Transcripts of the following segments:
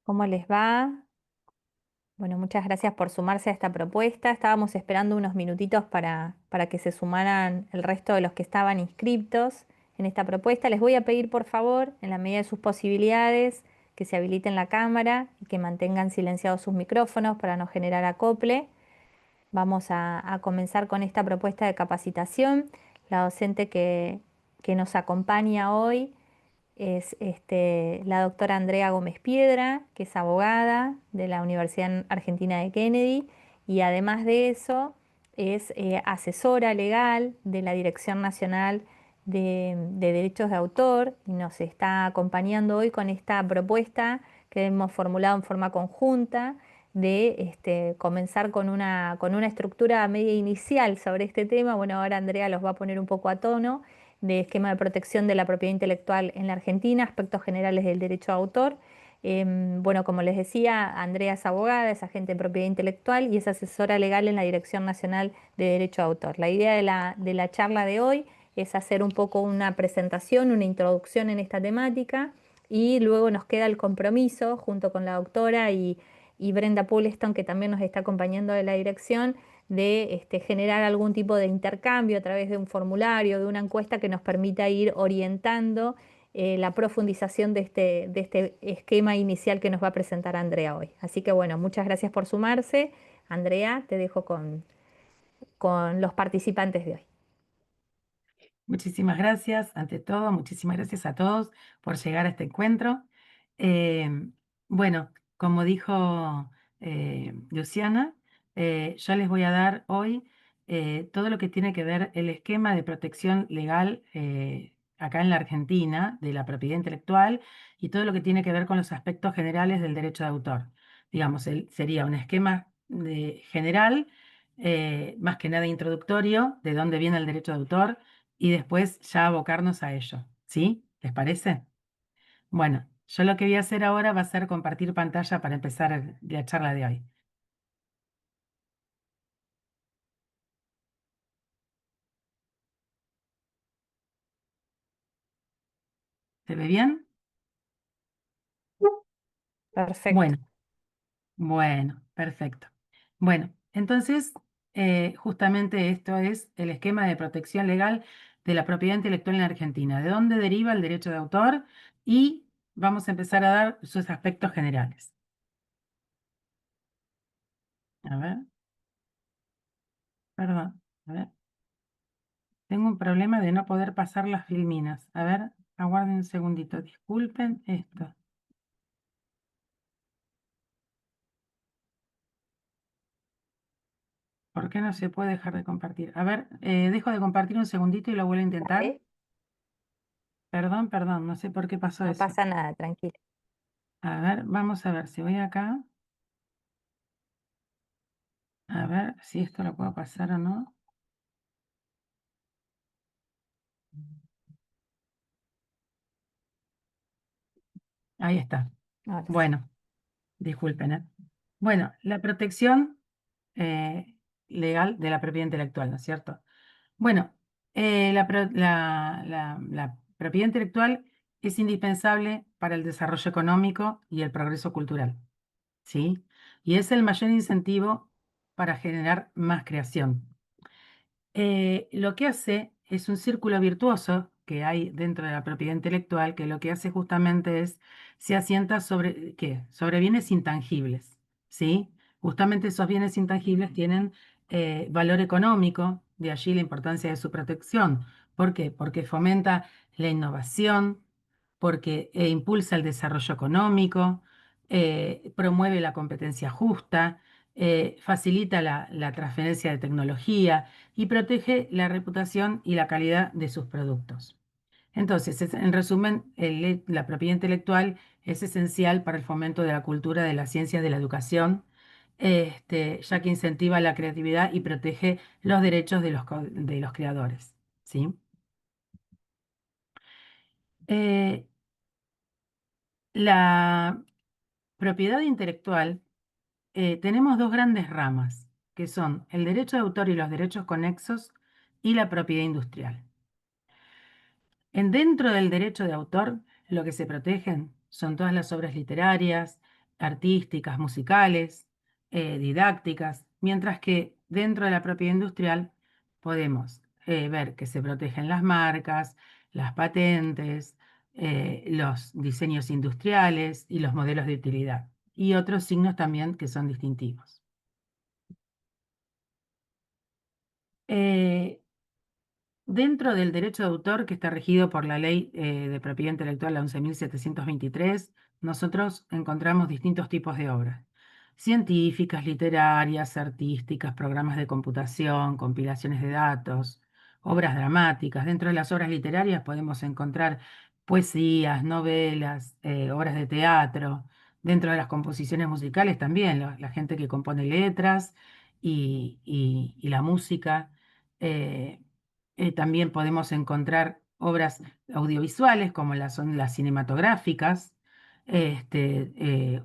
¿Cómo les va? Bueno, muchas gracias por sumarse a esta propuesta. Estábamos esperando unos minutitos para que se sumaran el resto de los que estaban inscriptos en esta propuesta. Les voy a pedir, por favor, en la medida de sus posibilidades, que se habiliten la cámara y que mantengan silenciados sus micrófonos para no generar acople. Vamos a comenzar con esta propuesta de capacitación. La docente que nos acompaña hoy es la doctora Andrea Gómez Piedra, que es abogada de la Universidad Argentina de Kennedy, y además de eso es asesora legal de la Dirección Nacional de Derechos de Autor y nos está acompañando hoy con esta propuesta que hemos formulado en forma conjunta de comenzar con una estructura media inicial sobre este tema. Bueno, ahora Andrea los va a poner un poco a tono de esquema de protección de la propiedad intelectual en la Argentina, aspectos generales del derecho de autor. Bueno, como les decía, Andrea es abogada, es agente de propiedad intelectual y es asesora legal en la Dirección Nacional de Derecho de Autor. La idea de la charla de hoy es hacer un poco una presentación, una introducción en esta temática y luego nos queda el compromiso junto con la doctora y Brenda Pulleston, que también nos está acompañando de la dirección, de generar algún tipo de intercambio a través de un formulario, de una encuesta que nos permita ir orientando la profundización de este esquema inicial que nos va a presentar Andrea hoy. Así que bueno, muchas gracias por sumarse. Andrea, te dejo con los participantes de hoy. Muchísimas gracias, ante todo, muchísimas gracias a todos por llegar a este encuentro. Eh, bueno, como dijo Luciana, yo les voy a dar hoy todo lo que tiene que ver el esquema de protección legal acá en la Argentina de la propiedad intelectual y todo lo que tiene que ver con los aspectos generales del derecho de autor. Digamos, sería un esquema general, más que nada introductorio, de dónde viene el derecho de autor y después ya abocarnos a ello, ¿sí? ¿Les parece? Bueno, yo lo que voy a hacer ahora va a ser compartir pantalla para empezar la charla de hoy. ¿Se ve bien? Perfecto. Bueno, bueno, perfecto. Bueno, entonces, justamente esto es el esquema de protección legal de la propiedad intelectual en Argentina, de dónde deriva el derecho de autor y vamos a empezar a dar sus aspectos generales. A ver, perdón, a ver. Tengo un problema de no poder pasar las filminas. A ver, aguarden un segundito. Disculpen esto. ¿Por qué no se puede dejar de compartir? A ver, dejo de compartir un segundito y lo vuelvo a intentar. Dale. Perdón, perdón, no sé por qué pasó No eso. pasa nada, tranquila. A ver, vamos a ver si voy acá. A ver si esto lo puedo pasar o no. Ahí está. Ahora sí. Bueno, disculpen, ¿eh? Bueno, la protección legal de la propiedad intelectual, ¿no es cierto? Bueno, la propiedad intelectual es indispensable para el desarrollo económico y el progreso cultural, ¿sí? Y es el mayor incentivo para generar más creación. Lo que hace es un círculo virtuoso que hay dentro de la propiedad intelectual, que lo que hace justamente es, se asienta sobre, ¿qué? Sobre bienes intangibles, ¿sí? Justamente esos bienes intangibles tienen valor económico, de allí la importancia de su protección. ¿Por qué? Porque fomenta la innovación, porque impulsa el desarrollo económico, promueve la competencia justa, facilita la transferencia de tecnología y protege la reputación y la calidad de sus productos. Entonces, en resumen, la propiedad intelectual es esencial para el fomento de la cultura de las ciencias de la educación, ya que incentiva la creatividad y protege los derechos de los creadores. ¿Sí? Eh, la propiedad intelectual, tenemos dos grandes ramas, que son el derecho de autor y los derechos conexos y la propiedad industrial. Dentro del derecho de autor, lo que se protegen son todas las obras literarias, artísticas, musicales, didácticas, mientras que dentro de la propiedad industrial podemos ver que se protegen las marcas, las patentes, los diseños industriales y los modelos de utilidad, y otros signos también que son distintivos. Eh, Dentro del derecho de autor, que está regido por la Ley de Propiedad Intelectual, la 11.723, nosotros encontramos distintos tipos de obras: científicas, literarias, artísticas, programas de computación, compilaciones de datos, obras dramáticas. Dentro de las obras literarias podemos encontrar poesías, novelas, obras de teatro. Dentro de las composiciones musicales también, la gente que compone letras y la música. eh, También podemos encontrar obras audiovisuales como son las cinematográficas,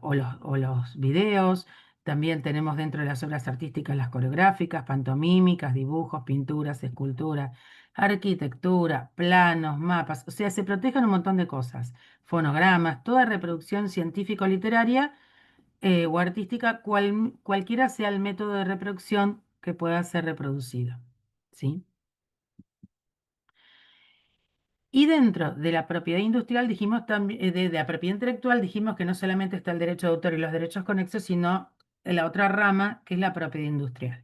o los videos. También tenemos dentro de las obras artísticas las coreográficas, pantomímicas, dibujos, pinturas, escultura, arquitectura, planos, mapas. O sea, se protegen un montón de cosas. Fonogramas, toda reproducción científico-literaria o artística, cualquiera sea el método de reproducción que pueda ser reproducido. ¿Sí? Y dentro de la propiedad industrial dijimos también, de la propiedad intelectual dijimos que no solamente está el derecho de autor y los derechos conexos, sino la otra rama que es la propiedad industrial.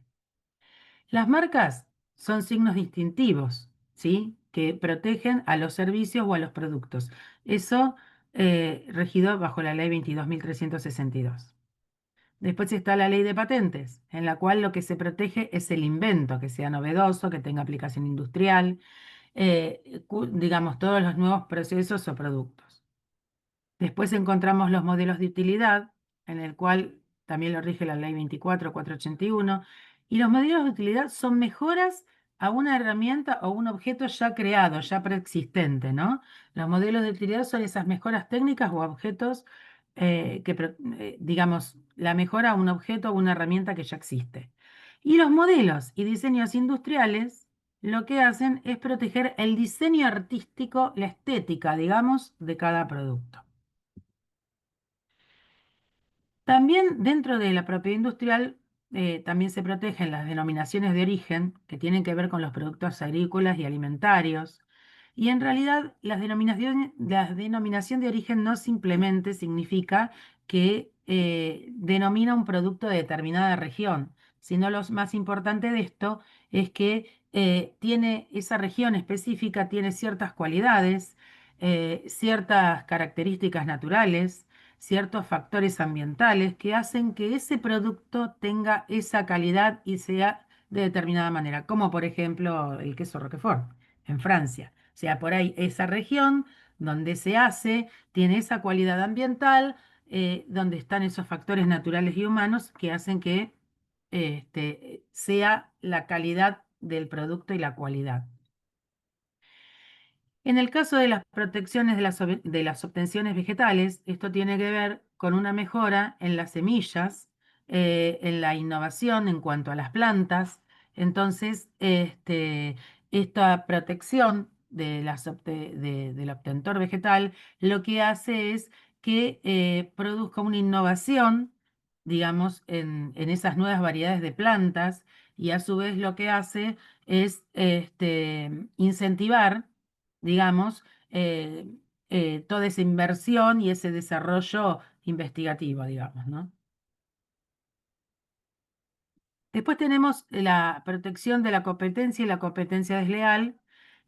Las marcas son signos distintivos, ¿sí? Que protegen a los servicios o a los productos. Eso regido bajo la ley 22.362. Después está la ley de patentes, en la cual lo que se protege es el invento, que sea novedoso, que tenga aplicación industrial, digamos, todos los nuevos procesos o productos. Después encontramos los modelos de utilidad, en el cual también lo rige la ley 24.481, y los modelos de utilidad son mejoras a una herramienta o un objeto ya creado, ya preexistente, ¿no? Los modelos de utilidad son esas mejoras técnicas o objetos digamos, la mejora a un objeto o una herramienta que ya existe. Y los modelos y diseños industriales lo que hacen es proteger el diseño artístico, la estética, digamos, de cada producto. También dentro de la propiedad industrial también se protegen las denominaciones de origen que tienen que ver con los productos agrícolas y alimentarios. Y en realidad la denominación de origen no simplemente significa que denomina un producto de determinada región, sino lo más importante de esto es que tiene esa región específica, tiene ciertas cualidades, ciertas características naturales, ciertos factores ambientales que hacen que ese producto tenga esa calidad y sea de determinada manera, como por ejemplo el queso Roquefort en Francia. O sea, por ahí esa región donde se hace tiene esa cualidad ambiental, donde están esos factores naturales y humanos que hacen que sea la calidad del producto y la cualidad. En el caso de las protecciones de las obtenciones vegetales, esto tiene que ver con una mejora en las semillas, en la innovación en cuanto a las plantas. Entonces, esta protección del obtentor vegetal lo que hace es que produzca una innovación, digamos, en esas nuevas variedades de plantas, y a su vez lo que hace es incentivar, digamos, toda esa inversión y ese desarrollo investigativo, digamos, ¿no? Después tenemos la protección de la competencia y la competencia desleal,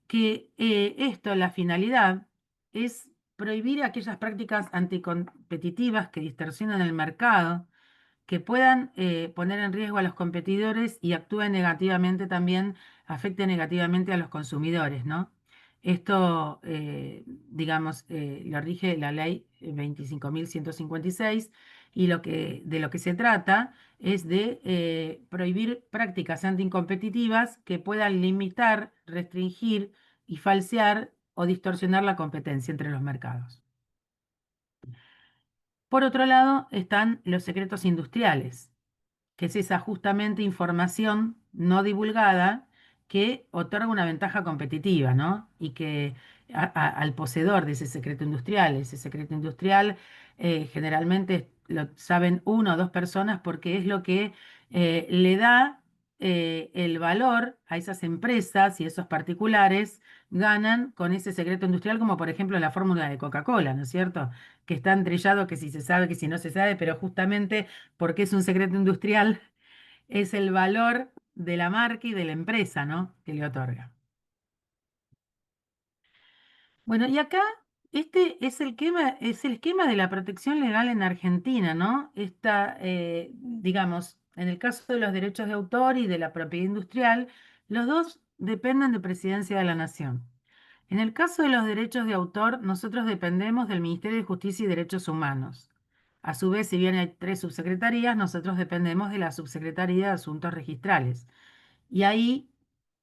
que esto, la finalidad, es prohibir aquellas prácticas anticompetitivas que distorsionan el mercado, que puedan poner en riesgo a los competidores y actúen negativamente también, afecten negativamente a los consumidores, ¿no? Esto, digamos, lo rige la ley 25.156 y de lo que se trata es de prohibir prácticas anticompetitivas que puedan limitar, restringir y falsear o distorsionar la competencia entre los mercados. Por otro lado, están los secretos industriales, que es esa justamente información no divulgada que otorga una ventaja competitiva, ¿no? Y que al poseedor de ese secreto industrial generalmente lo saben una o dos personas porque es lo que le da el valor a esas empresas y esos particulares ganan con ese secreto industrial, como por ejemplo la fórmula de Coca-Cola, ¿no es cierto? Que está entrellado que si se sabe, que si no se sabe, pero justamente porque es un secreto industrial, es el valor de la marca y de la empresa, ¿no? Que le otorga. Bueno, y acá este es el esquema de la protección legal en Argentina, ¿no? Esta, digamos, en el caso de los derechos de autor y de la propiedad industrial, los dos dependen de Presidencia de la Nación. En el caso de los derechos de autor, nosotros dependemos del Ministerio de Justicia y Derechos Humanos. A su vez, si bien hay tres subsecretarías, nosotros dependemos de la Subsecretaría de Asuntos Registrales. Y ahí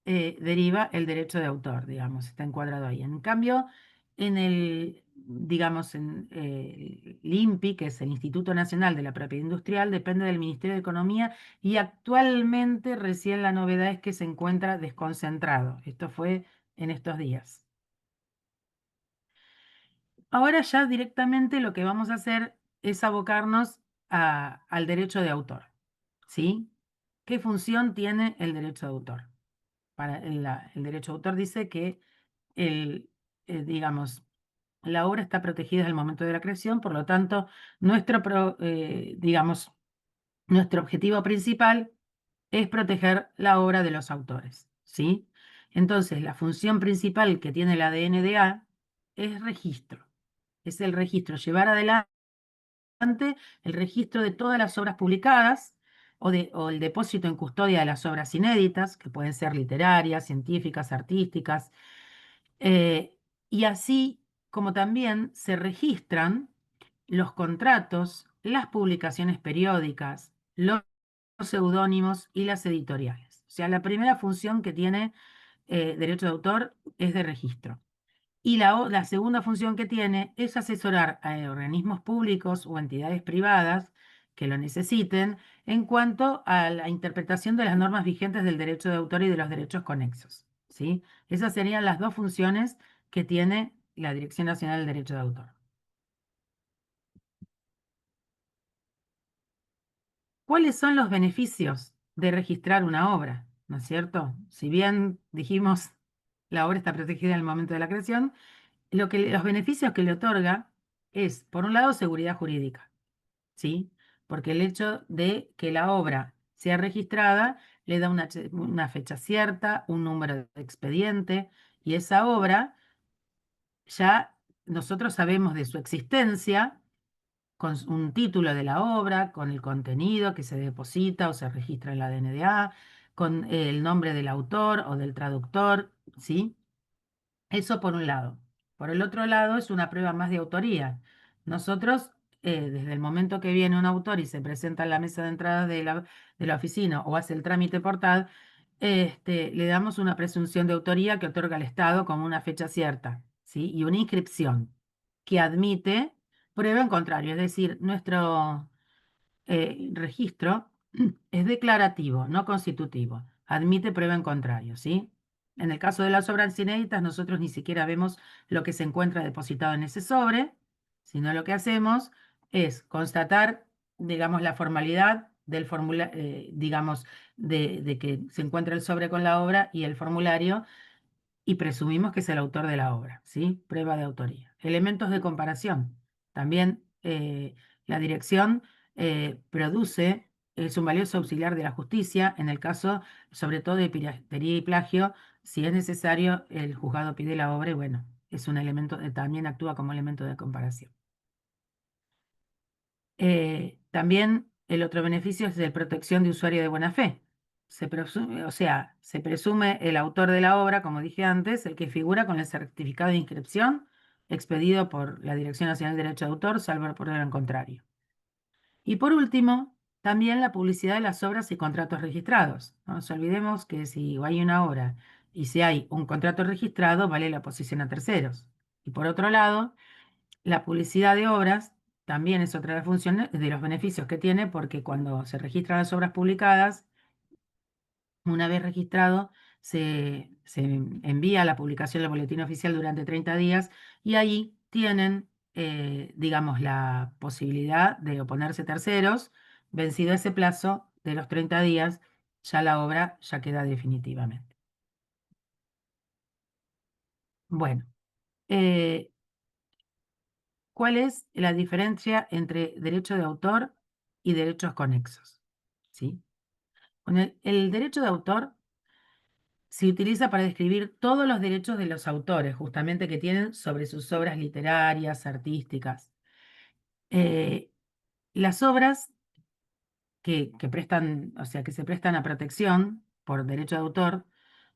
deriva el derecho de autor, digamos, está encuadrado ahí. En cambio, en el, digamos, en el INPI, que es el Instituto Nacional de la Propiedad Industrial, depende del Ministerio de Economía y actualmente recién la novedad es que se encuentra desconcentrado. Esto fue en estos días. Ahora ya directamente lo que vamos a hacer es abocarnos al derecho de autor, ¿sí? ¿Qué función tiene el derecho de autor? Para el derecho de autor dice que digamos, la obra está protegida desde el momento de la creación, por lo tanto, digamos, nuestro objetivo principal es proteger la obra de los autores, ¿sí? Entonces, la función principal que tiene la DNDA es registro. Es el registro, llevar adelante el registro de todas las obras publicadas o el depósito en custodia de las obras inéditas, que pueden ser literarias, científicas, artísticas, eh, y así como también se registran los contratos, las publicaciones periódicas, los seudónimos y las editoriales. O sea, la primera función que tiene derecho de autor es de registro. Y la segunda función que tiene es asesorar a organismos públicos o entidades privadas que lo necesiten en cuanto a la interpretación de las normas vigentes del derecho de autor y de los derechos conexos, ¿sí? Esas serían las dos funciones que tiene la Dirección Nacional del Derecho de Autor. ¿Cuáles son los beneficios de registrar una obra? ¿No es cierto? Si bien dijimos la obra está protegida en el momento de la creación, los beneficios que le otorga es, por un lado, seguridad jurídica, ¿sí? Porque el hecho de que la obra sea registrada le da una fecha cierta, un número de expediente, y esa obra ya nosotros sabemos de su existencia con un título de la obra, con el contenido que se deposita o se registra en la DNDA, con el nombre del autor o del traductor, ¿sí? Eso por un lado. Por el otro lado, es una prueba más de autoría. Nosotros, desde el momento que viene un autor y se presenta en la mesa de entrada de la oficina o hace el trámite portal, le damos una presunción de autoría que otorga el Estado como una fecha cierta, ¿sí? Y una inscripción que admite prueba en contrario. Es decir, nuestro registro es declarativo, no constitutivo. Admite prueba en contrario, ¿sí? En el caso de las obras inéditas, nosotros ni siquiera vemos lo que se encuentra depositado en ese sobre, sino lo que hacemos es constatar, digamos, la formalidad del formulario, digamos, de que se encuentra el sobre con la obra y el formulario, y presumimos que es el autor de la obra, ¿sí? Prueba de autoría. Elementos de comparación. También la dirección produce, es un valioso auxiliar de la justicia en el caso, sobre todo de piratería y plagio. Si es necesario, el juzgado pide la obra y bueno, es un elemento, también actúa como elemento de comparación. También el otro beneficio es de protección de usuario de buena fe. O sea, se presume el autor de la obra, como dije antes, el que figura con el certificado de inscripción expedido por la Dirección Nacional de Derecho de Autor, salvo por el contrario. Y por último, también la publicidad de las obras y contratos registrados. No nos olvidemos que si hay una obra y si hay un contrato registrado, vale la posición a terceros. Y por otro lado, la publicidad de obras también es otra de las funciones, de los beneficios que tiene, porque cuando se registran las obras publicadas, una vez registrado, se envía la publicación del boletín oficial durante 30 días y ahí tienen, digamos, la posibilidad de oponerse terceros. Vencido ese plazo de los 30 días, ya la obra ya queda definitivamente. Bueno, eh, ¿cuál es la diferencia entre derecho de autor y derechos conexos? ¿Sí? Con el derecho de autor se utiliza para describir todos los derechos de los autores, justamente que tienen sobre sus obras literarias, artísticas. Eh, las obras que prestan, o sea, que se prestan a protección por derecho de autor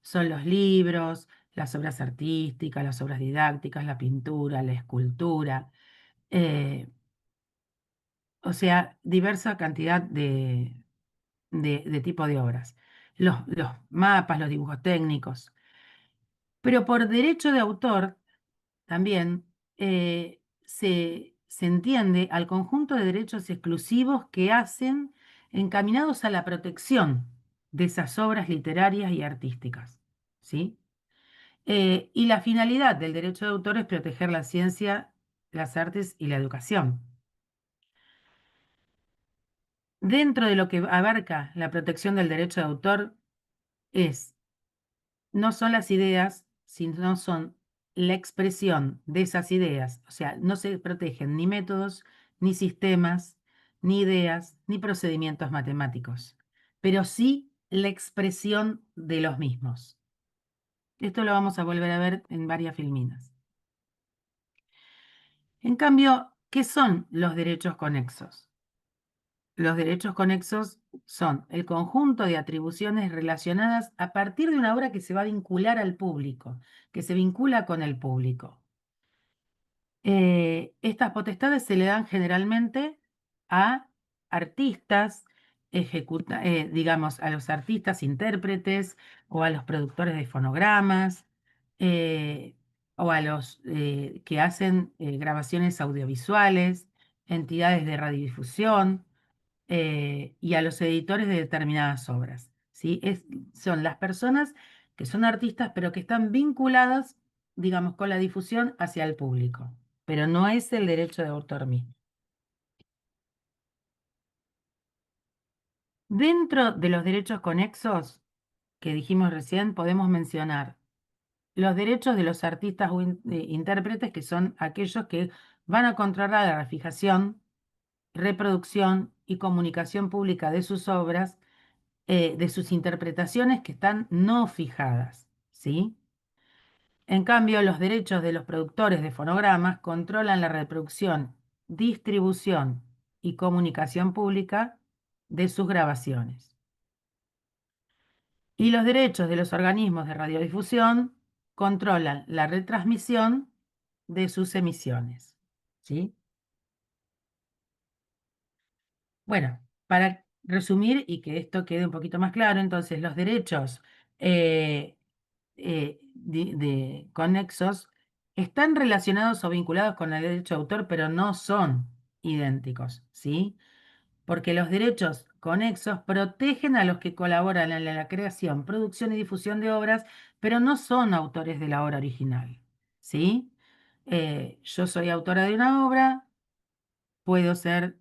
son los libros, las obras artísticas, las obras didácticas, la pintura, la escultura, eh, o sea, diversa cantidad de tipo de obras. Los mapas, los dibujos técnicos. Pero por derecho de autor también se entiende al conjunto de derechos exclusivos que hacen encaminados a la protección de esas obras literarias y artísticas, ¿sí? Y la finalidad del derecho de autor es proteger la ciencia, las artes y la educación. Dentro de lo que abarca la protección del derecho de autor es no son las ideas, sino son la expresión de esas ideas. O sea, no se protegen ni métodos, ni sistemas, ni ideas, ni procedimientos matemáticos, pero sí la expresión de los mismos. Esto lo vamos a volver a ver en varias filminas. En cambio, ¿qué son los derechos conexos? Los derechos conexos son el conjunto de atribuciones relacionadas a partir de una obra que se va a vincular al público, que se vincula con el público. Estas potestades se le dan generalmente a artistas, digamos, a los artistas intérpretes o a los productores de fonogramas eh, o a los que hacen grabaciones audiovisuales, entidades de radiodifusión y a los editores de determinadas obras. ¿Sí? Son las personas que son artistas, pero que están vinculadas, digamos, con la difusión hacia el público, pero no es el derecho de autor mismo. Dentro de los derechos conexos que dijimos recién, podemos mencionar los derechos de los artistas o intérpretes, que son aquellos que van a controlar la fijación, reproducción y comunicación pública de sus obras, de sus interpretaciones que están no fijadas, ¿sí? En cambio, los derechos de los productores de fonogramas controlan la reproducción, distribución y comunicación pública de sus grabaciones. Y los derechos de los organismos de radiodifusión controlan la retransmisión de sus emisiones, ¿sí? Bueno, para resumir y que esto quede un poquito más claro, entonces los derechos eh, conexos están relacionados o vinculados con el derecho de autor, pero no son idénticos, ¿sí? Porque los derechos conexos protegen a los que colaboran en la creación, producción y difusión de obras, pero no son autores de la obra original, ¿sí? Yo soy autora de una obra, puedo ser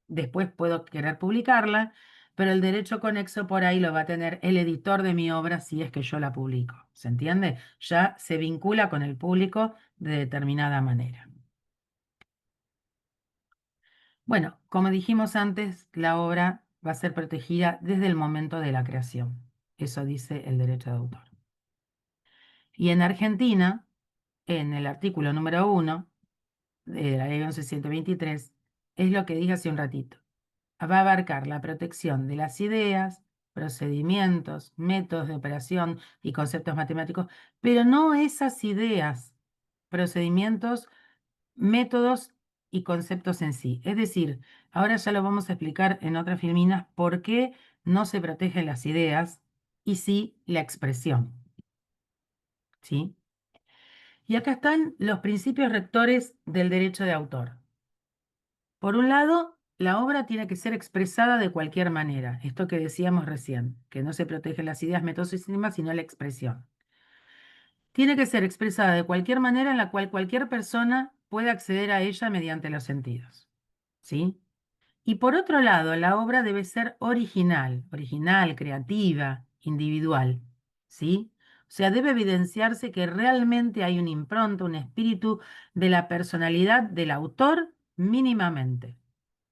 después puedo querer publicarla, pero el derecho conexo por ahí lo va a tener el editor de mi obra si es que yo la publico. ¿Se entiende? Ya se vincula con el público de determinada manera. Bueno, como dijimos antes, la obra va a ser protegida desde el momento de la creación. Eso dice el derecho de autor. Y en Argentina, en el artículo número 1 de la ley 11.123, es lo que dije hace un ratito. Va a abarcar la protección de las ideas, procedimientos, métodos de operación y conceptos matemáticos, pero no esas ideas, procedimientos, métodos y conceptos en sí. Es decir, ahora ya lo vamos a explicar en otras filminas por qué no se protegen las ideas y sí la expresión. ¿Sí? Y acá están los principios rectores del derecho de autor. Por un lado, la obra tiene que ser expresada de cualquier manera. Esto que decíamos recién, que no se protegen las ideas, métodos y sistemas, sino la expresión. Tiene que ser expresada de cualquier manera en la cual cualquier persona pueda acceder a ella mediante los sentidos. ¿Sí? Y por otro lado, la obra debe ser original, creativa, individual, ¿sí? O sea, debe evidenciarse que realmente hay una impronta, un espíritu de la personalidad del autor mínimamente,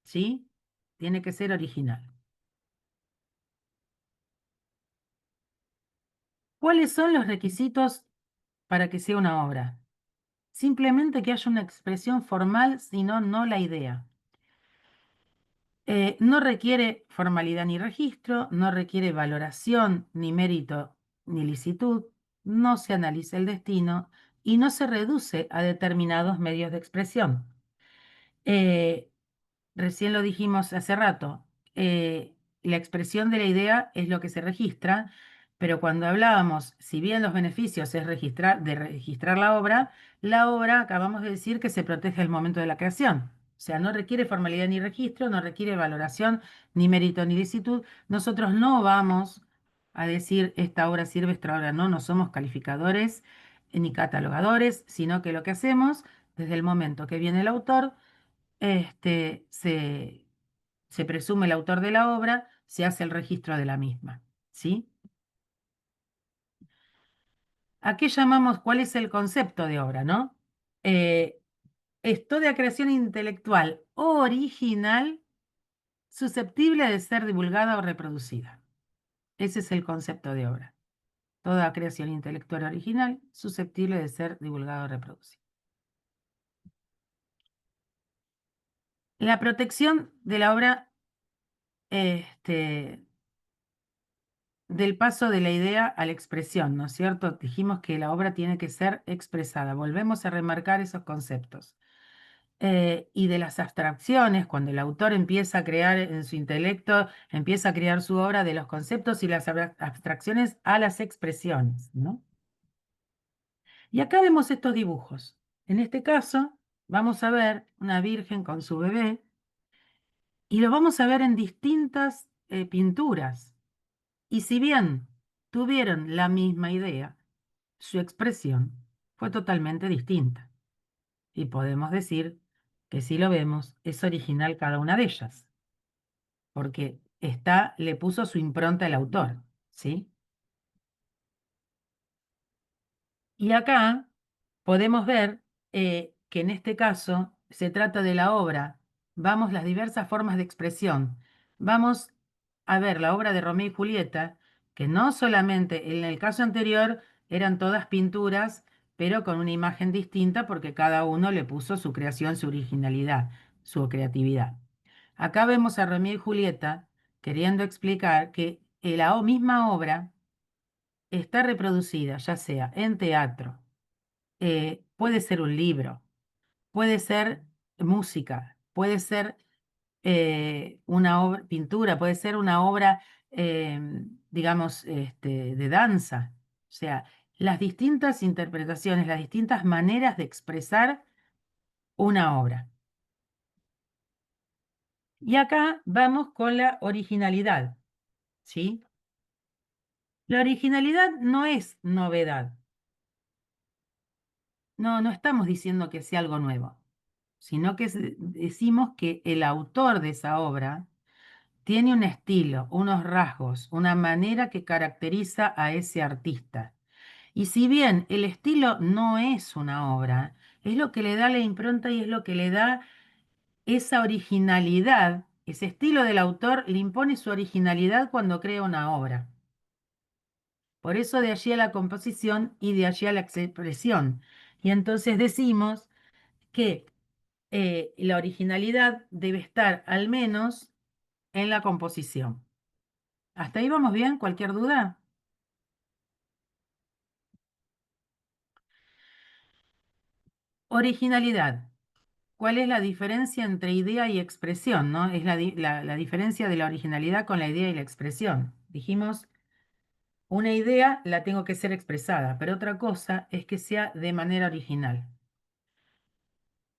¿sí? Tiene que ser original. ¿Cuáles son los requisitos para que sea una obra? Simplemente que haya una expresión formal, sino no la idea. No requiere formalidad ni registro, no requiere valoración, ni mérito, ni licitud, no se analiza el destino y no se reduce a determinados medios de expresión. Eh, Recién lo dijimos hace rato, la expresión de la idea es lo que se registra, pero cuando hablábamos, si bien los beneficios es de registrar la obra acabamos de decir que se protege el momento de la creación. O sea, no requiere formalidad ni registro, no requiere valoración, ni mérito, ni licitud. Nosotros no vamos a decir esta obra sirve, esta obra no, no somos calificadores ni catalogadores, sino que lo que hacemos desde el momento que viene el autor, este, se presume el autor de la obra, se hace el registro de la misma, ¿sí? ¿A qué llamamos, cuál es el concepto de obra, no? Eh, es toda creación intelectual original susceptible de ser divulgada o reproducida. Ese es el concepto de obra. Toda creación intelectual original susceptible de ser divulgada o reproducida. La protección de la obra, este, del paso de la idea a la expresión, ¿no es cierto? Dijimos que la obra tiene que ser expresada. Volvemos a remarcar esos conceptos. Y de las abstracciones, cuando el autor empieza a crear en su intelecto, empieza a crear su obra de los conceptos y las abstracciones a las expresiones, ¿no? Y acá vemos estos dibujos. En este caso, vamos a ver una virgen con su bebé y lo vamos a ver en distintas pinturas. Y si bien tuvieron la misma idea, su expresión fue totalmente distinta. Y podemos decir que si lo vemos, es original cada una de ellas, porque le puso su impronta el autor, ¿sí? Y acá podemos ver que en este caso se trata de la obra. Vamos las diversas formas de expresión. Vamos a ver la obra de Romeo y Julieta, que no solamente en el caso anterior eran todas pinturas, pero con una imagen distinta porque cada uno le puso su creación, su originalidad, su creatividad. Acá vemos a Romeo y Julieta queriendo explicar que la misma obra está reproducida, ya sea en teatro, puede ser un libro, puede ser música, puede ser una obra, pintura, puede ser una obra, digamos, de danza. O sea, las distintas interpretaciones, las distintas maneras de expresar una obra. Y acá vamos con la originalidad, ¿sí? La originalidad no es novedad. No, no estamos diciendo que sea algo nuevo, sino que decimos que el autor de esa obra tiene un estilo, unos rasgos, una manera que caracteriza a ese artista. Y si bien el estilo no es una obra, es lo que le da la impronta y es lo que le da esa originalidad. Ese estilo del autor le impone su originalidad cuando crea una obra. Por eso de allí a la composición y de allí a la expresión. Y entonces decimos que la originalidad debe estar al menos en la composición. ¿Hasta ahí vamos bien? ¿Cualquier duda? Originalidad. ¿Cuál es la diferencia entre idea y expresión, no? Es la diferencia de la originalidad con la idea y la expresión. Dijimos, una idea la tengo que ser expresada, pero otra cosa es que sea de manera original.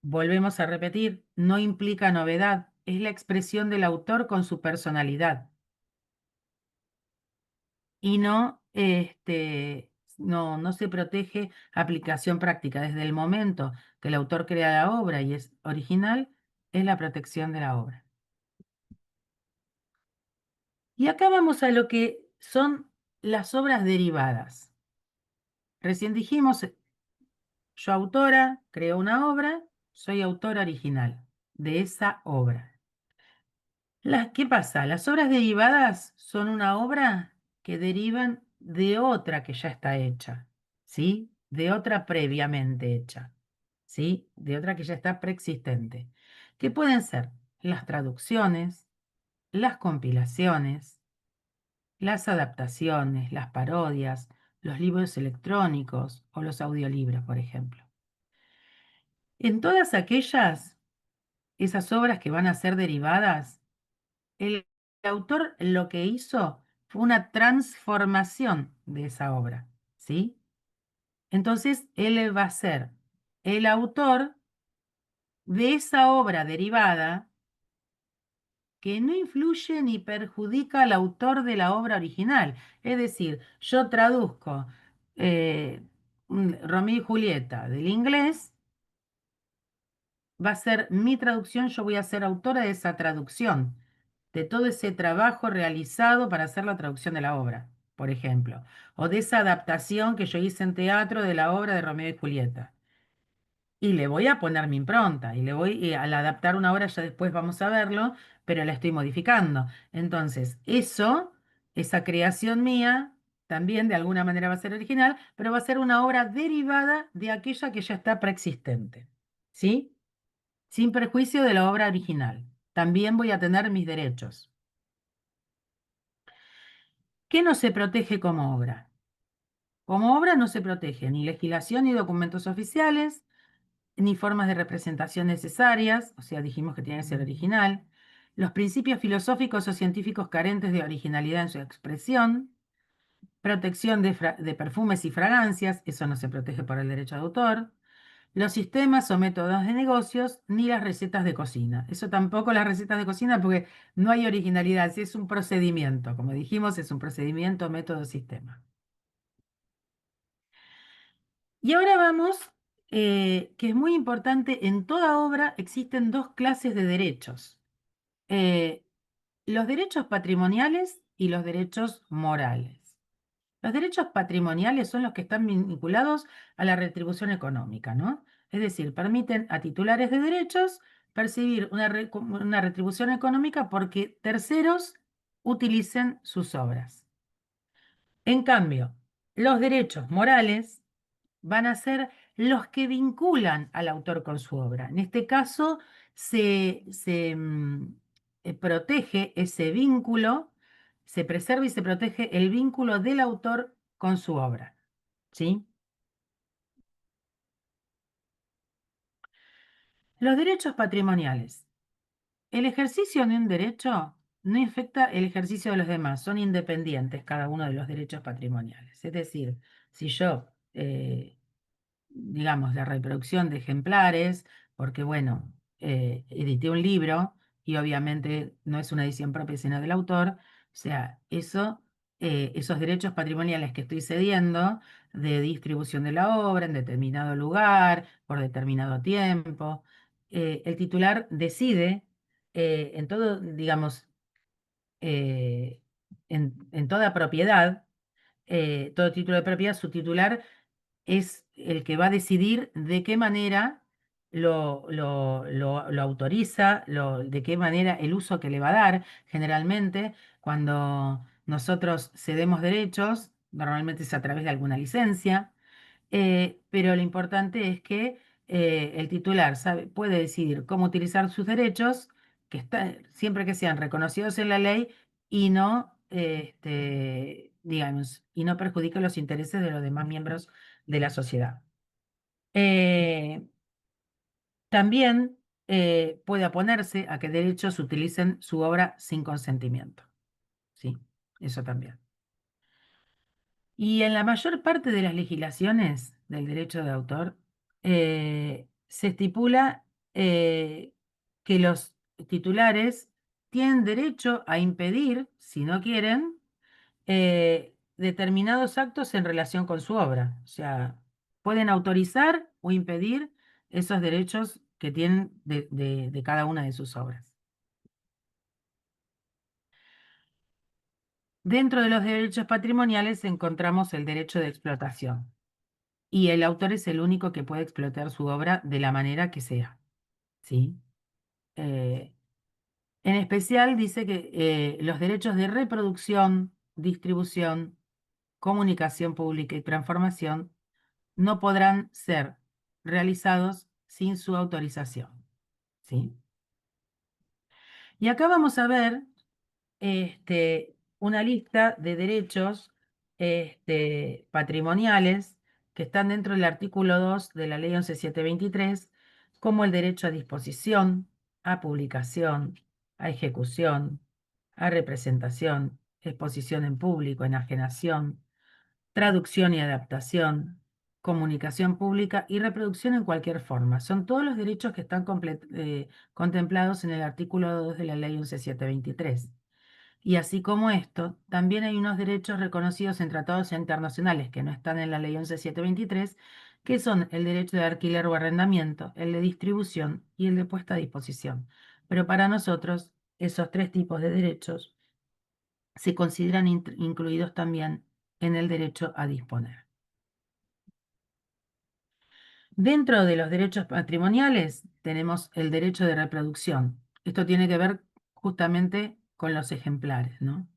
Volvemos a repetir, no implica novedad, es la expresión del autor con su personalidad y no se protege aplicación práctica. Desde el momento que el autor crea la obra y es original, es la protección de la obra. Y acá vamos a lo que son las obras derivadas. Recién dijimos, yo autora, creo una obra, soy autora original de esa obra. ¿Qué pasa? Las obras derivadas son una obra que derivan de otra que ya está hecha, ¿sí? De otra previamente hecha, ¿sí? De otra que ya está preexistente. Que pueden ser las traducciones, las compilaciones, las adaptaciones, las parodias, los libros electrónicos o los audiolibros, por ejemplo. En todas aquellas, esas obras que van a ser derivadas, el autor lo que hizo fue una transformación de esa obra, ¿sí? Entonces, él va a ser el autor de esa obra derivada que no influye ni perjudica al autor de la obra original. Es decir, yo traduzco Romeo y Julieta del inglés, va a ser mi traducción, yo voy a ser autora de esa traducción, de todo ese trabajo realizado para hacer la traducción de la obra, por ejemplo, o de esa adaptación que yo hice en teatro de la obra de Romeo y Julieta. Y le voy a poner mi impronta, y al adaptar una obra ya después vamos a verlo, pero la estoy modificando. Entonces, esa creación mía, también de alguna manera va a ser original, pero va a ser una obra derivada de aquella que ya está preexistente. ¿Sí? Sin perjuicio de la obra original. También voy a tener mis derechos. ¿Qué no se protege como obra? Como obra no se protege ni legislación ni documentos oficiales, ni formas de representación necesarias, o sea, dijimos que tiene que ser original, los principios filosóficos o científicos carentes de originalidad en su expresión, protección de perfumes y fragancias, eso no se protege por el derecho de autor, los sistemas o métodos de negocios, ni las recetas de cocina. Eso tampoco las recetas de cocina porque no hay originalidad, si es un procedimiento, como dijimos, es un procedimiento, método, sistema. Y ahora vamos, que es muy importante, en toda obra existen dos clases de derechos. Eh, los derechos patrimoniales y los derechos morales. Los derechos patrimoniales son los que están vinculados a la retribución económica, ¿no? Es decir, permiten a titulares de derechos percibir una retribución económica porque terceros utilicen sus obras. En cambio, los derechos morales van a ser los que vinculan al autor con su obra. En este caso, se protege ese vínculo, se preserva y se protege el vínculo del autor con su obra. ¿Sí? Los derechos patrimoniales. El ejercicio de un derecho no afecta el ejercicio de los demás, son independientes cada uno de los derechos patrimoniales. Es decir, si yo digamos, la reproducción de ejemplares, porque bueno, edité un libro y obviamente no es una edición propia, sino del autor, o sea, esos derechos patrimoniales que estoy cediendo de distribución de la obra en determinado lugar, por determinado tiempo, el titular decide en todo, digamos, eh, en toda propiedad, todo título de propiedad, su titular es el que va a decidir de qué manera lo autoriza, de qué manera el uso que le va a dar. Generalmente, cuando nosotros cedemos derechos, normalmente es a través de alguna licencia, pero lo importante es que el titular puede decidir cómo utilizar sus derechos, siempre que sean reconocidos en la ley y no, digamos, y no perjudique los intereses de los demás miembros de la sociedad. Eh, también puede oponerse a que derechos utilicen su obra sin consentimiento. Sí, eso también. Y en la mayor parte de las legislaciones del derecho de autor se estipula que titulares tienen derecho a impedir, si no quieren, determinados actos en relación con su obra. O sea, pueden autorizar o impedir esos derechos que tienen de cada una de sus obras. Dentro de los derechos patrimoniales encontramos el derecho de explotación. Y el autor es el único que puede explotar su obra de la manera que sea. ¿Sí? Eh, en especial dice que los derechos de reproducción, distribución, comunicación pública y transformación no podrán ser realizados sin su autorización. ¿Sí? Y acá vamos a ver una lista de derechos patrimoniales que están dentro del artículo 2 de la Ley 11.723, como el derecho a disposición, a publicación, a ejecución, a representación, exposición en público, enajenación, traducción y adaptación, comunicación pública y reproducción en cualquier forma. Son todos los derechos que están contemplados en el artículo 2 de la Ley 11.723. Y así como esto, también hay unos derechos reconocidos en tratados internacionales que no están en la Ley 11.723, que son el derecho de alquiler o arrendamiento, el de distribución y el de puesta a disposición. Pero para nosotros, esos tres tipos de derechos se consideran incluidos también en el derecho a disponer. Dentro de los derechos patrimoniales tenemos el derecho de reproducción. Esto tiene que ver justamente con los ejemplares, ¿no?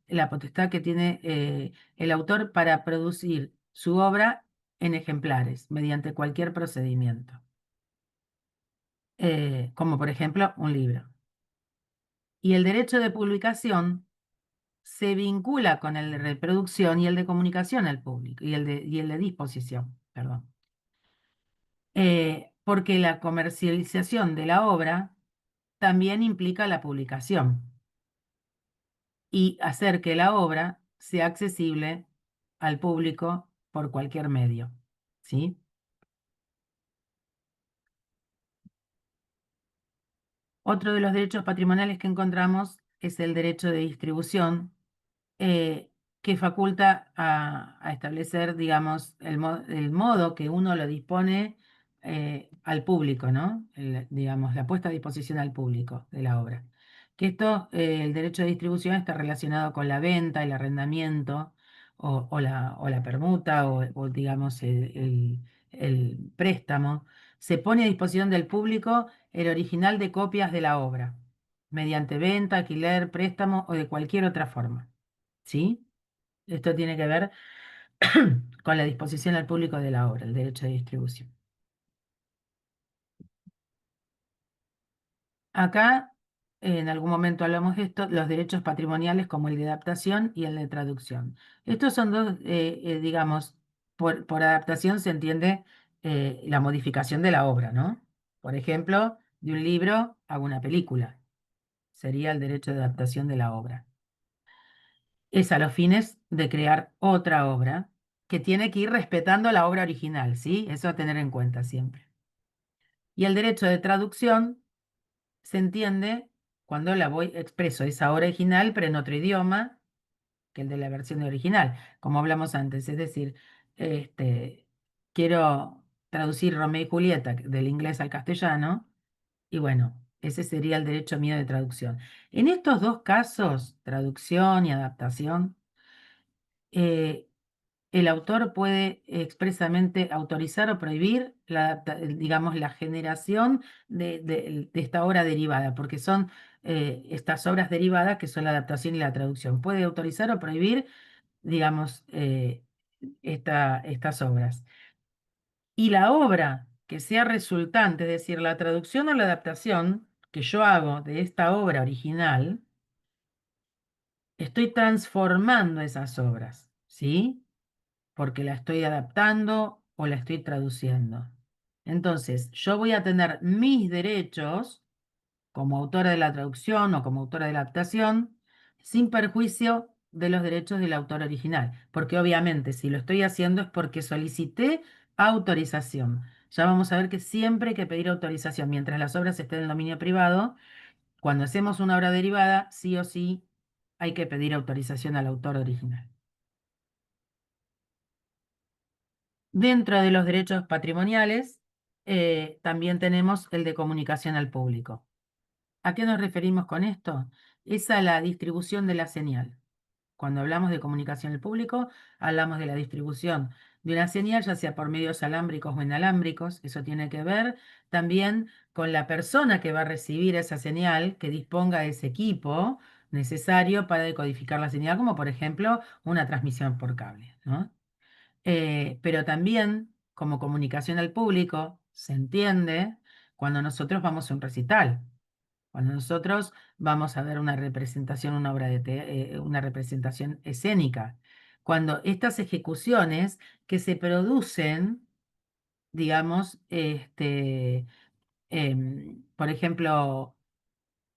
La potestad que tiene el autor para producir su obra en ejemplares mediante cualquier procedimiento, como por ejemplo un libro. Y el derecho de publicación se vincula con el de reproducción y el de comunicación al público y el de disposición, perdón. Porque la comercialización de la obra también implica la publicación y hacer que la obra sea accesible al público por cualquier medio, ¿sí? Otro de los derechos patrimoniales que encontramos es el derecho de distribución, eh, que faculta a establecer, digamos, el modo que uno lo dispone al público, ¿no? Digamos, la puesta a disposición al público de la obra. Que esto, el derecho de distribución está relacionado con la venta, el arrendamiento o la permuta o, digamos, el préstamo. Se pone a disposición del público el original de copias de la obra, mediante venta, alquiler, préstamo o de cualquier otra forma. ¿Sí? Esto tiene que ver con la disposición al público de la obra, el derecho de distribución. Acá, en algún momento hablamos de esto, los derechos patrimoniales como el de adaptación y el de traducción. Estos son dos, digamos, por adaptación se entiende la modificación de la obra, ¿no? Por ejemplo, de un libro a una película. Sería el derecho de adaptación de la obra. Es a los fines de crear otra obra que tiene que ir respetando la obra original, ¿sí? Eso a tener en cuenta siempre. Y el derecho de traducción se entiende cuando expreso esa obra original, pero en otro idioma que el de la versión original, como hablamos antes. Es decir, este, quiero traducir Romeo y Julieta del inglés al castellano, y bueno, ese sería el derecho mío de traducción. En estos dos casos, traducción y adaptación, eh, el autor puede expresamente autorizar o prohibir digamos, la generación de esta obra derivada, porque son estas obras derivadas que son la adaptación y la traducción. Puede autorizar o prohibir, digamos, estas obras. Y la obra que sea resultante, es decir, la traducción o la adaptación que yo hago de esta obra original, estoy transformando esas obras, ¿sí? Porque la estoy adaptando o la estoy traduciendo. Entonces, yo voy a tener mis derechos como autora de la traducción o como autora de la adaptación, sin perjuicio de los derechos del autor original, porque obviamente si lo estoy haciendo es porque solicité autorización. Ya vamos a ver que siempre hay que pedir autorización, mientras las obras estén en dominio privado, Cuando hacemos una obra derivada, sí o sí hay que pedir autorización al autor original. Dentro de los derechos patrimoniales, también tenemos el de comunicación al público. ¿A qué nos referimos con esto? Es a la distribución de la señal. Cuando hablamos de comunicación al público, hablamos de la distribución de una señal, ya sea por medios alámbricos o inalámbricos. Eso tiene que ver también con la persona que va a recibir esa señal, que disponga de ese equipo necesario para decodificar la señal, como por ejemplo una transmisión por cable, ¿no? Pero también como comunicación al público se entiende cuando nosotros vamos a un recital. Cuando nosotros vamos a ver una representación, una obra una representación escénica, cuando estas ejecuciones que se producen, digamos, por ejemplo,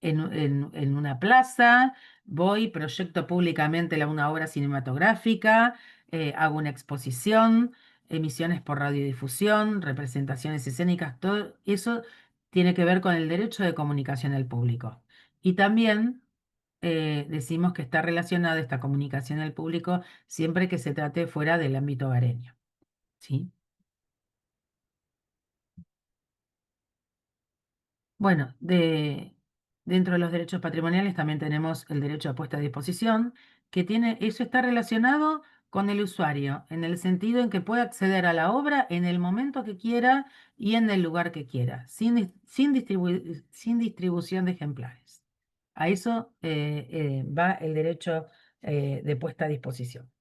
en una plaza, voy, proyecto públicamente una obra cinematográfica, hago una exposición, emisiones por radiodifusión, representaciones escénicas, todo eso tiene que ver con el derecho de comunicación al público. Y también decimos que está relacionada esta comunicación al público siempre que se trate fuera del ámbito hogareño. ¿Sí? Bueno, dentro de los derechos patrimoniales también tenemos el derecho a puesta a disposición, que tiene, eso está relacionado con el usuario, en el sentido en que puede acceder a la obra en el momento que quiera y en el lugar que quiera, sin distribución de ejemplares. A eso va el derecho de puesta a disposición.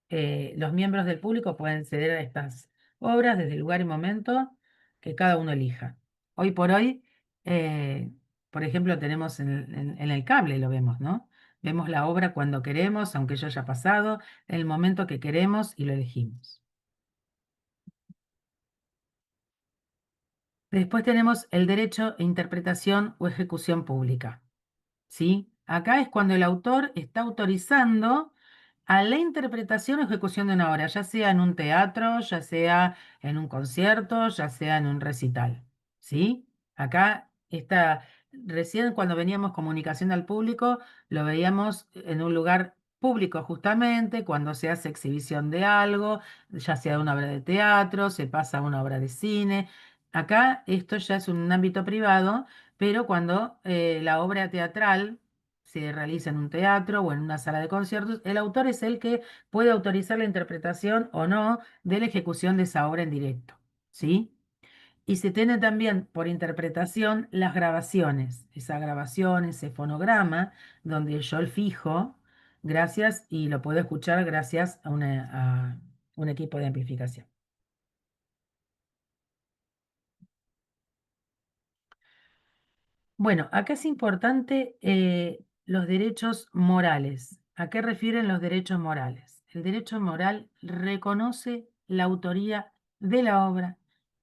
Los miembros del público pueden acceder a estas obras desde el lugar y momento que cada uno elija. Hoy por hoy, eh, por ejemplo, tenemos en el cable, lo vemos, ¿no? Vemos la obra cuando queremos, aunque ya haya pasado, en el momento que queremos y lo elegimos. Después tenemos el derecho a interpretación o ejecución pública. ¿Sí? Acá es cuando el autor está autorizando a la interpretación o ejecución de una obra, ya sea en un teatro, ya sea en un concierto, ya sea en un recital. ¿Sí? Acá está, recién cuando veníamos comunicación al público, lo veíamos en un lugar público justamente, cuando se hace exhibición de algo, ya sea de una obra de teatro, se pasa a una obra de cine. Acá esto ya es un ámbito privado, pero cuando la obra teatral se realiza en un teatro o en una sala de conciertos, el autor es el que puede autorizar la interpretación o no de la ejecución de esa obra en directo, ¿sí? Y se tiene también por interpretación las grabaciones, esa grabación, ese fonograma, donde yo el fijo, gracias, y lo puedo escuchar gracias a un equipo de amplificación. Bueno, acá es importante los derechos morales. ¿A qué refieren los derechos morales? El derecho moral reconoce la autoría de la obra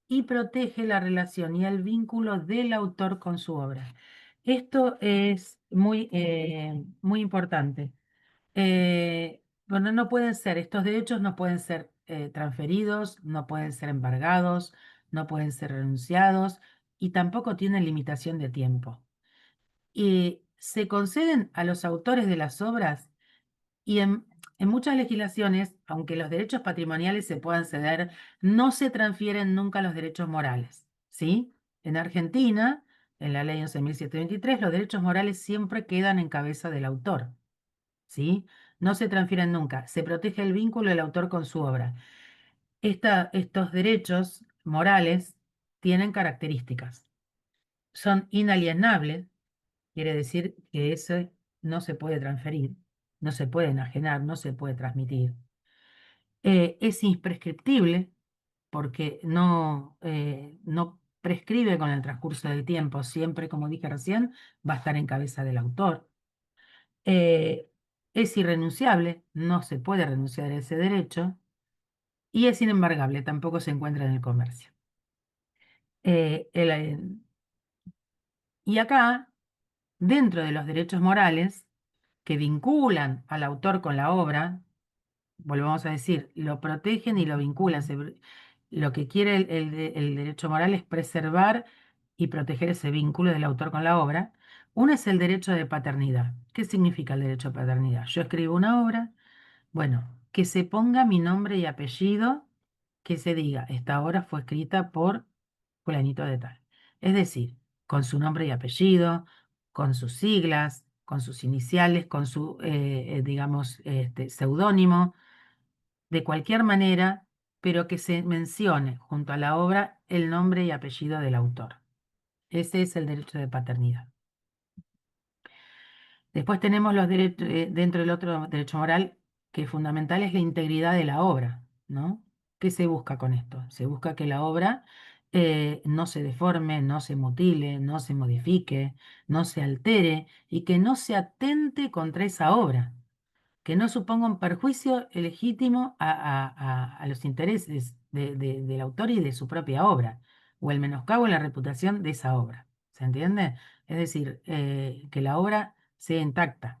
y protege la relación y el vínculo del autor con su obra. Esto es muy importante. Bueno, no pueden ser, estos derechos no pueden ser transferidos, no pueden ser embargados, no pueden ser renunciados y tampoco tienen limitación de tiempo. Y se conceden a los autores de las obras y en muchas legislaciones, aunque los derechos patrimoniales se puedan ceder, no se transfieren nunca los derechos morales, ¿sí? En Argentina, en la ley 11.723, los derechos morales siempre quedan en cabeza del autor, ¿sí? No se transfieren nunca, se protege el vínculo del autor con su obra. Estos derechos morales tienen características. Son inalienables, quiere decir que ese no se puede transferir, no se puede enajenar, no se puede transmitir. Es imprescriptible porque no prescribe con el transcurso del tiempo, siempre, como dije recién, va a estar en cabeza del autor. Eh, es irrenunciable, no se puede renunciar a ese derecho y es inembargable, tampoco se encuentra en el comercio. Eh, el, eh, y acá, dentro de los derechos morales que vinculan al autor con la obra, volvamos a decir, lo protegen y lo vinculan. Lo que quiere el derecho moral es preservar y proteger ese vínculo del autor con la obra. Uno es el derecho de paternidad. ¿Qué significa el derecho de paternidad? Yo escribo una obra, bueno, que se ponga mi nombre y apellido, que se diga, esta obra fue escrita por fulanito de tal. Es decir, con su nombre y apellido, con sus siglas, con sus iniciales, con su, digamos, seudónimo, de cualquier manera, pero que se mencione junto a la obra el nombre y apellido del autor. Ese es el derecho de paternidad. Después tenemos los derechos, dentro del otro derecho moral, que es fundamental, es la integridad de la obra, ¿no? ¿Qué se busca con esto? Se busca que la obra no se deforme, no se mutile, no se modifique, no se altere y que no se atente contra esa obra, que no suponga un perjuicio legítimo a los intereses del autor y de su propia obra, o el menoscabo de la reputación de esa obra. ¿Se entiende? Es decir, que la obra sea intacta.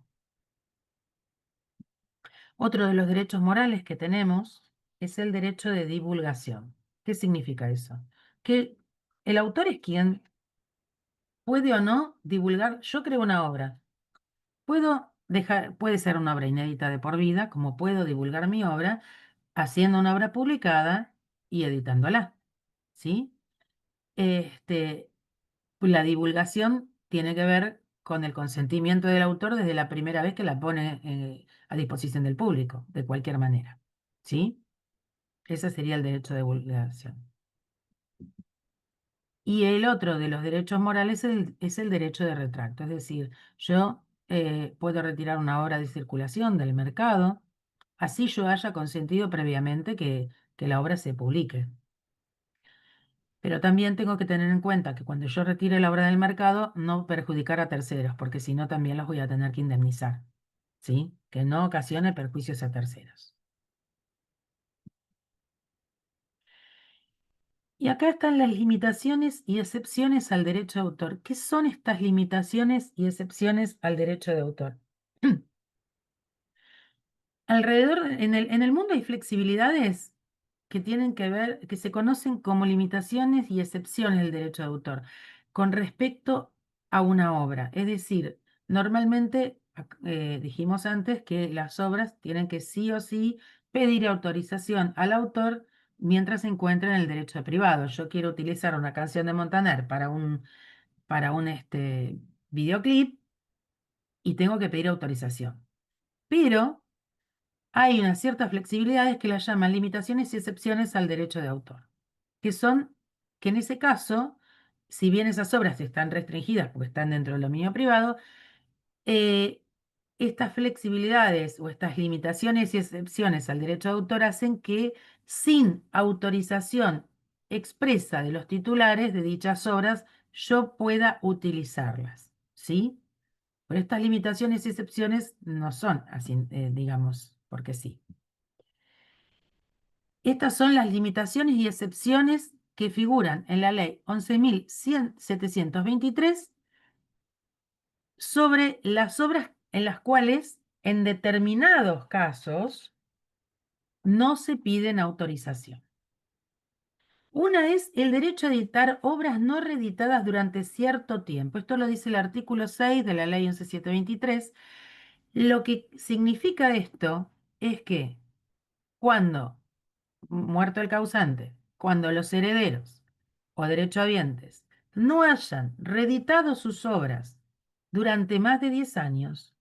Otro de los derechos morales que tenemos es el derecho de divulgación. ¿Qué significa eso? Que el autor es quien puede o no divulgar. Yo creo una obra. Puedo dejar, puede ser una obra inédita de por vida, como puedo divulgar mi obra haciendo una obra publicada y editándola. ¿Sí? Este, la divulgación tiene que ver con el consentimiento del autor desde la primera vez que la pone a disposición del público, de cualquier manera. ¿Sí? Ese sería el derecho de divulgación. Y el otro de los derechos morales es el derecho de retracto, es decir, yo puedo retirar una obra de circulación del mercado, así yo haya consentido previamente que la obra se publique. Pero también tengo que tener en cuenta que cuando yo retire la obra del mercado, no perjudicar a terceros, porque si no también los voy a tener que indemnizar, ¿sí? Que no ocasione perjuicios a terceros. Y acá están las limitaciones y excepciones al derecho de autor. ¿Qué son estas limitaciones y excepciones al derecho de autor? Alrededor, en el mundo hay flexibilidades que tienen que ver, que se conocen como limitaciones y excepciones del derecho de autor con respecto a una obra. Es decir, normalmente dijimos antes que las obras tienen que sí o sí pedir autorización al autor mientras se encuentren en el derecho de privado. Yo quiero utilizar una canción de Montaner para un videoclip y tengo que pedir autorización. Pero hay unas ciertas flexibilidades que las llaman limitaciones y excepciones al derecho de autor, que son que en ese caso, si bien esas obras están restringidas porque están dentro del dominio privado, eh, estas flexibilidades o estas limitaciones y excepciones al derecho de autor hacen que sin autorización expresa de los titulares de dichas obras yo pueda utilizarlas, ¿sí? Pero estas limitaciones y excepciones no son así, digamos, porque sí. Estas son las limitaciones y excepciones que figuran en la ley 11.723 sobre las obras en las cuales, en determinados casos, no se piden autorización. Una es el derecho a editar obras no reeditadas durante cierto tiempo. Esto lo dice el artículo 6 de la ley 11.723. Lo que significa esto es que cuando muerto el causante, cuando los herederos o derechohabientes no hayan reeditado sus obras durante más de 10 años,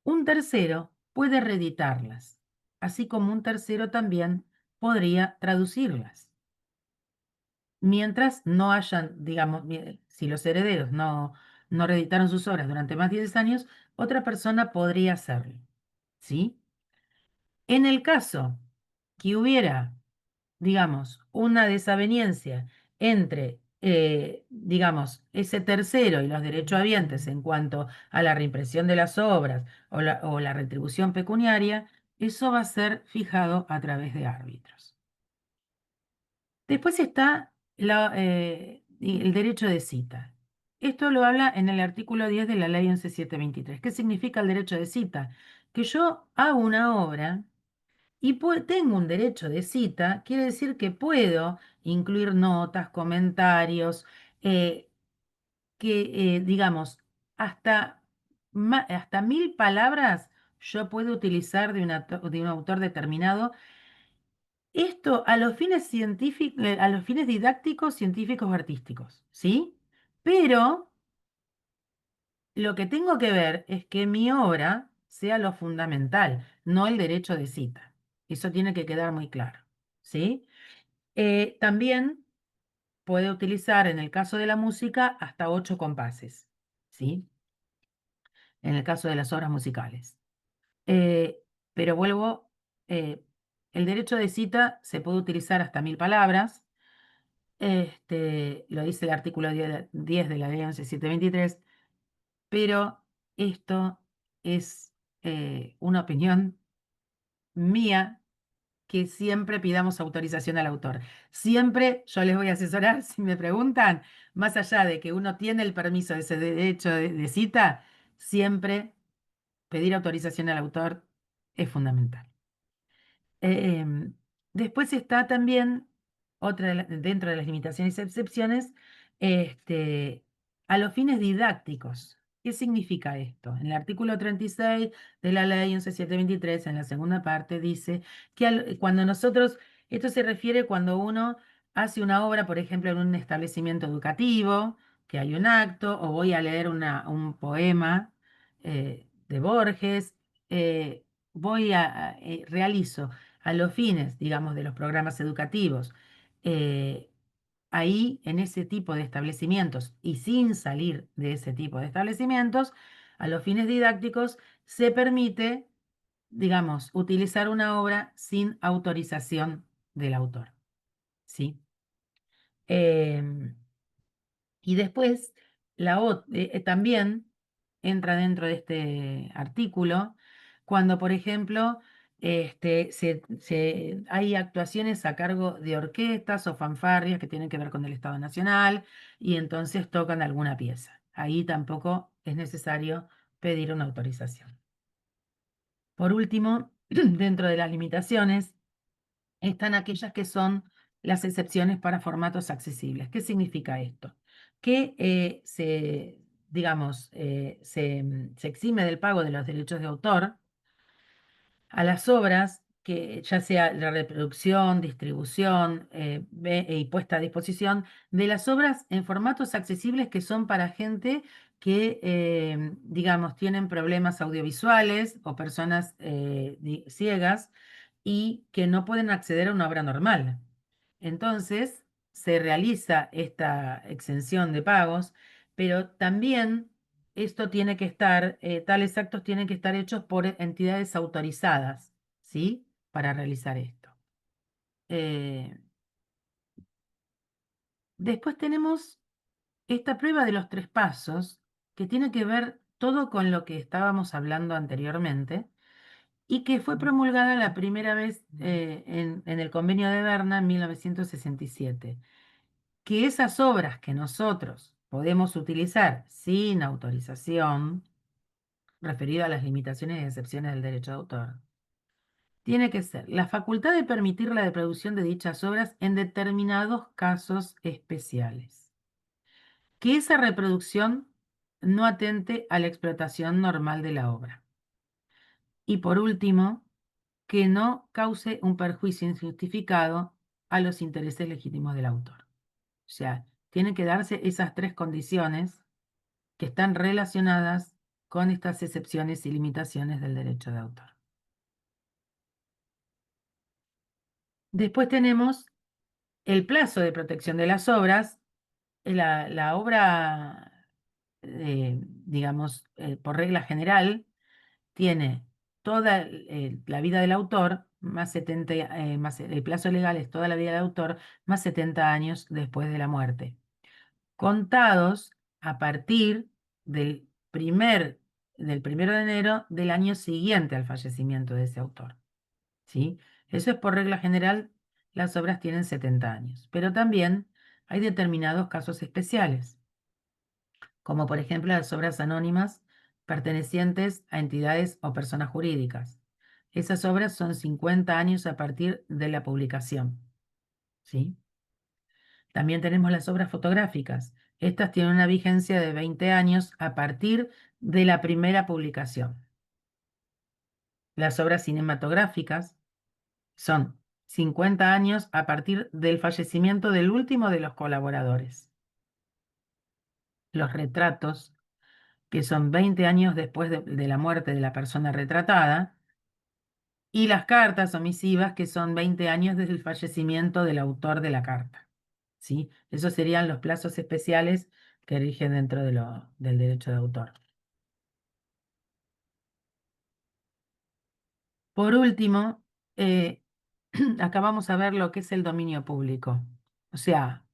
un tercero puede reeditarlas, así como un tercero también podría traducirlas. Mientras no hayan, digamos, si los herederos no reeditaron sus obras durante más de 10 años, otra persona podría hacerlo. ¿Sí? En el caso que hubiera, digamos, una desaveniencia entre, digamos, ese tercero y los derechohabientes en cuanto a la reimpresión de las obras o la retribución pecuniaria, eso va a ser fijado a través de árbitros. Después está el derecho de cita. Esto lo habla en el artículo 10 de la ley 11.723. ¿Qué significa el derecho de cita? Que yo hago una obra y tengo un derecho de cita, quiere decir que puedo incluir notas, comentarios, que, digamos, hasta, hasta 1000 palabras yo puedo utilizar de un autor determinado. Esto a los fines científicos, a los fines didácticos, científicos o artísticos, ¿sí? Pero lo que tengo que ver es que mi obra sea lo fundamental, no el derecho de cita. Eso tiene que quedar muy claro, ¿sí? También puede utilizar, en el caso de la música, hasta 8 compases, ¿sí? En el caso de las obras musicales. Eh, pero vuelvo, eh, el derecho de cita se puede utilizar hasta 1000 palabras. Lo dice el artículo 10 de la ley 11723, pero esto es una opinión mía, que siempre pidamos autorización al autor. Siempre yo les voy a asesorar si me preguntan, más allá de que uno tiene el permiso de ese derecho de cita, siempre pedir autorización al autor es fundamental. Em, Después está también dentro de las limitaciones y excepciones, este, a los fines didácticos. ¿Qué significa esto? En el artículo 36 de la ley 11723, en la segunda parte, dice que cuando nosotros, esto se refiere cuando uno hace una obra, por ejemplo, en un establecimiento educativo, que hay un acto, o voy a leer un poema de Borges, realizo a los fines, digamos, de los programas educativos, eh, ahí en ese tipo de establecimientos y sin salir de ese tipo de establecimientos, a los fines didácticos se permite, digamos, utilizar una obra sin autorización del autor, ¿sí? Em, y después, también entra dentro de este artículo cuando, por ejemplo, hay actuaciones a cargo de orquestas o fanfarrias que tienen que ver con el Estado Nacional y entonces tocan alguna pieza. Ahí tampoco es necesario pedir una autorización. Por último, dentro de las limitaciones, están aquellas que son las excepciones para formatos accesibles. ¿Qué significa esto? Que digamos, se exime del pago de los derechos de autor a las obras que ya sea la reproducción, distribución y puesta a disposición de las obras en formatos accesibles que son para gente que, digamos, tienen problemas audiovisuales o personas ciegas y que no pueden acceder a una obra normal. Entonces, se realiza esta exención de pagos, pero también esto tiene que estar, tales actos tienen que estar hechos por entidades autorizadas, ¿sí? Para realizar esto. Eh, Después tenemos esta prueba de los 3 pasos, que tiene que ver todo con lo que estábamos hablando anteriormente, y que fue promulgada la primera vez en el Convenio de Berna en 1967, que esas obras que nosotros podemos utilizar sin autorización, referido a las limitaciones y excepciones del derecho de autor, tiene que ser la facultad de permitir la reproducción de dichas obras en determinados casos especiales. Que esa reproducción no atente a la explotación normal de la obra. Y por último, que no cause un perjuicio injustificado a los intereses legítimos del autor. O sea, tienen que darse esas 3 condiciones que están relacionadas con estas excepciones y limitaciones del derecho de autor. Después tenemos el plazo de protección de las obras. La obra, digamos, por regla general, tiene toda la vida del autor, más 70, más el plazo legal es toda la vida del autor, más 70 años después de la muerte, contados a partir del 1 de enero del año siguiente al fallecimiento de ese autor. ¿Sí? Eso es por regla general, las obras tienen 70 años, pero también hay determinados casos especiales, como por ejemplo las obras anónimas pertenecientes a entidades o personas jurídicas. Esas obras son 50 años a partir de la publicación. ¿Sí? También tenemos las obras fotográficas, Estas tienen una vigencia de 20 años a partir de la primera publicación. Las obras cinematográficas son 50 años a partir del fallecimiento del último de los colaboradores. Los retratos, que son 20 años después de la muerte de la persona retratada, y las cartas o misivas, que son 20 años desde el fallecimiento del autor de la carta. ¿Sí? Esos serían los plazos especiales que rigen dentro del derecho de autor. Por último, eh, acá vamos a ver lo que es el dominio público. O sea,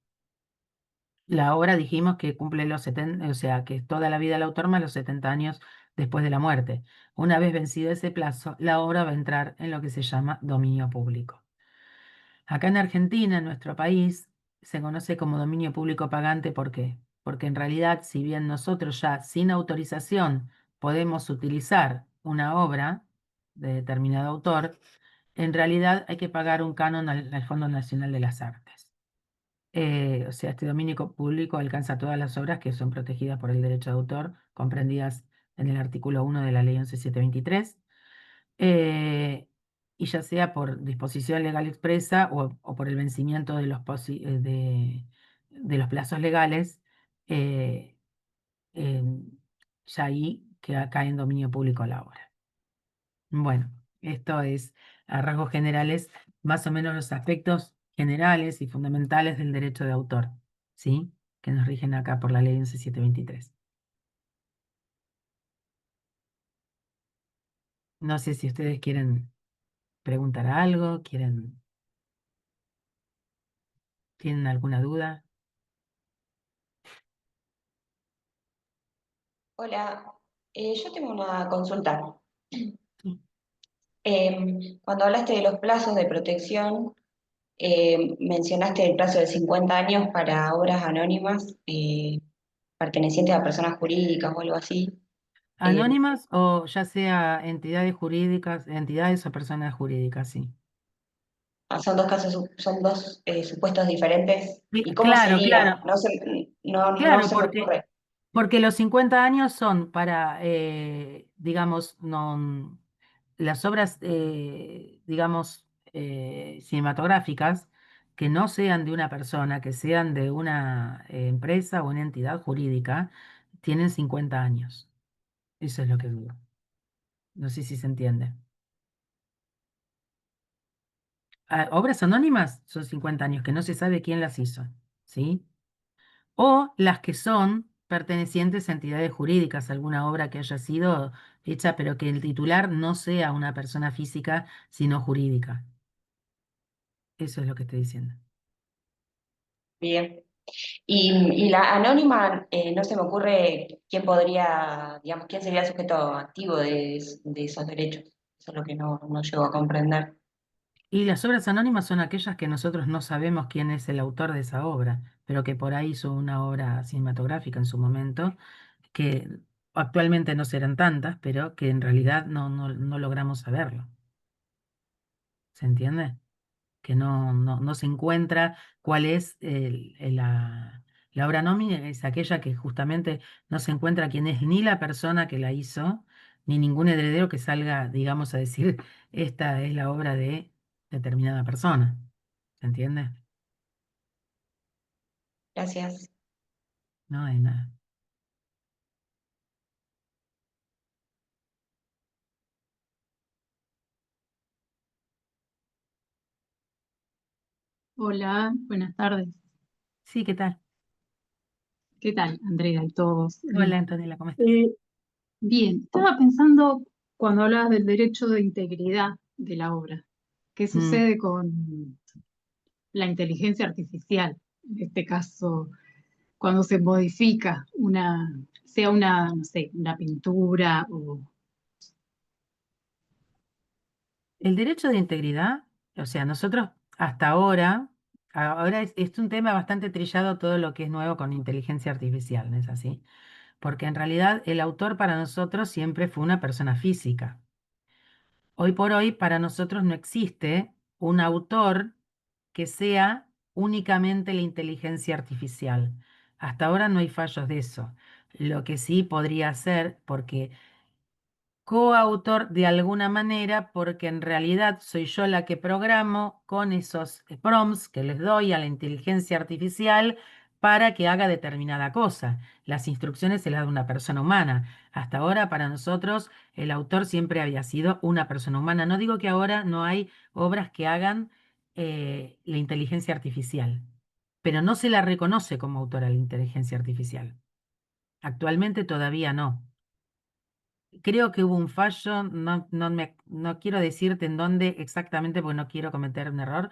la obra dijimos que cumple los 70, o sea, que es toda la vida del autor más los 70 años después de la muerte. Una vez vencido ese plazo, la obra va a entrar en lo que se llama dominio público. Acá en Argentina, en nuestro país, se conoce como dominio público pagante. ¿Por qué? Porque en realidad, si bien nosotros ya sin autorización podemos utilizar una obra de determinado autor, en realidad hay que pagar un canon al Fondo Nacional de las Artes. O sea, este dominio público alcanza todas las obras que son protegidas por el derecho de autor, comprendidas en el artículo 1 de la Ley 11.723, eh, y ya sea por disposición legal expresa o por el vencimiento de los plazos legales, eh, ya ahí cae en dominio público la obra. Bueno, esto es a rasgos generales, más o menos los aspectos generales y fundamentales del derecho de autor, ¿sí? Que nos rigen acá por la ley 11.723. No sé si ustedes quieren preguntar algo, tienen alguna duda. Hola, yo tengo una consulta. Sí. Cuando hablaste de los plazos de protección, mencionaste el plazo de 50 años para obras anónimas pertenecientes a personas jurídicas o algo así. Eh, Anónimas o ya sea entidades jurídicas, entidades o personas jurídicas, sí. Son dos casos, son dos supuestos diferentes. ¿Y cómo Claro, sería? claro, No claro, se me porque ocurre. los 50 años son para, digamos, no, las obras, digamos, cinematográficas que no sean de una persona, que sean de una empresa o una entidad jurídica, tienen 50 años. Eso es lo que digo. No sé si se entiende. Obras anónimas son 50 años, que no se sabe quién las hizo, ¿sí? O las que son pertenecientes a entidades jurídicas, alguna obra que haya sido hecha, pero que el titular no sea una persona física, sino jurídica. Eso es lo que estoy diciendo. Bien. Y la anónima, no se me ocurre quién podría, digamos, quién sería el sujeto activo de esos derechos. Eso es lo que no llego a comprender. Y las obras anónimas son aquellas que nosotros no sabemos quién es el autor de esa obra, pero que por ahí hizo una obra cinematográfica en su momento, que actualmente no serán tantas, pero que en realidad no logramos saberlo. ¿Se entiende? Que no se encuentra cuál es la obra nómina, es aquella que justamente no se encuentra quién es ni la persona que la hizo, ni ningún heredero que salga, digamos, a decir, esta es la obra de determinada persona. ¿Se entiende? Gracias. No hay nada. Hola, buenas tardes. Sí, ¿qué tal? ¿Qué tal, Andrea y todos? Hola, Antonella, ¿cómo estás? Eh, bien, estaba pensando cuando hablabas del derecho de integridad de la obra. ¿Qué Mm. sucede con la inteligencia artificial? En este caso, cuando se modifica sea una, no sé, una pintura o... El derecho de integridad, o sea, nosotros hasta ahora es un tema bastante trillado todo lo que es nuevo con inteligencia artificial, ¿no es así? Porque en realidad el autor para nosotros siempre fue una persona física. Hoy por hoy para nosotros no existe un autor que sea únicamente la inteligencia artificial. Hasta ahora no hay fallos de eso. Lo que sí podría ser, porque coautor de alguna manera, porque en realidad soy yo la que programo con esos prompts que les doy a la inteligencia artificial para que haga determinada cosa. Las instrucciones se las da una persona humana. Hasta ahora, para nosotros, el autor siempre había sido una persona humana. No digo que ahora no hay obras que hagan la inteligencia artificial, pero no se la reconoce como autora la inteligencia artificial. Actualmente todavía no. Creo que hubo un fallo, no quiero decirte en dónde exactamente porque no quiero cometer un error,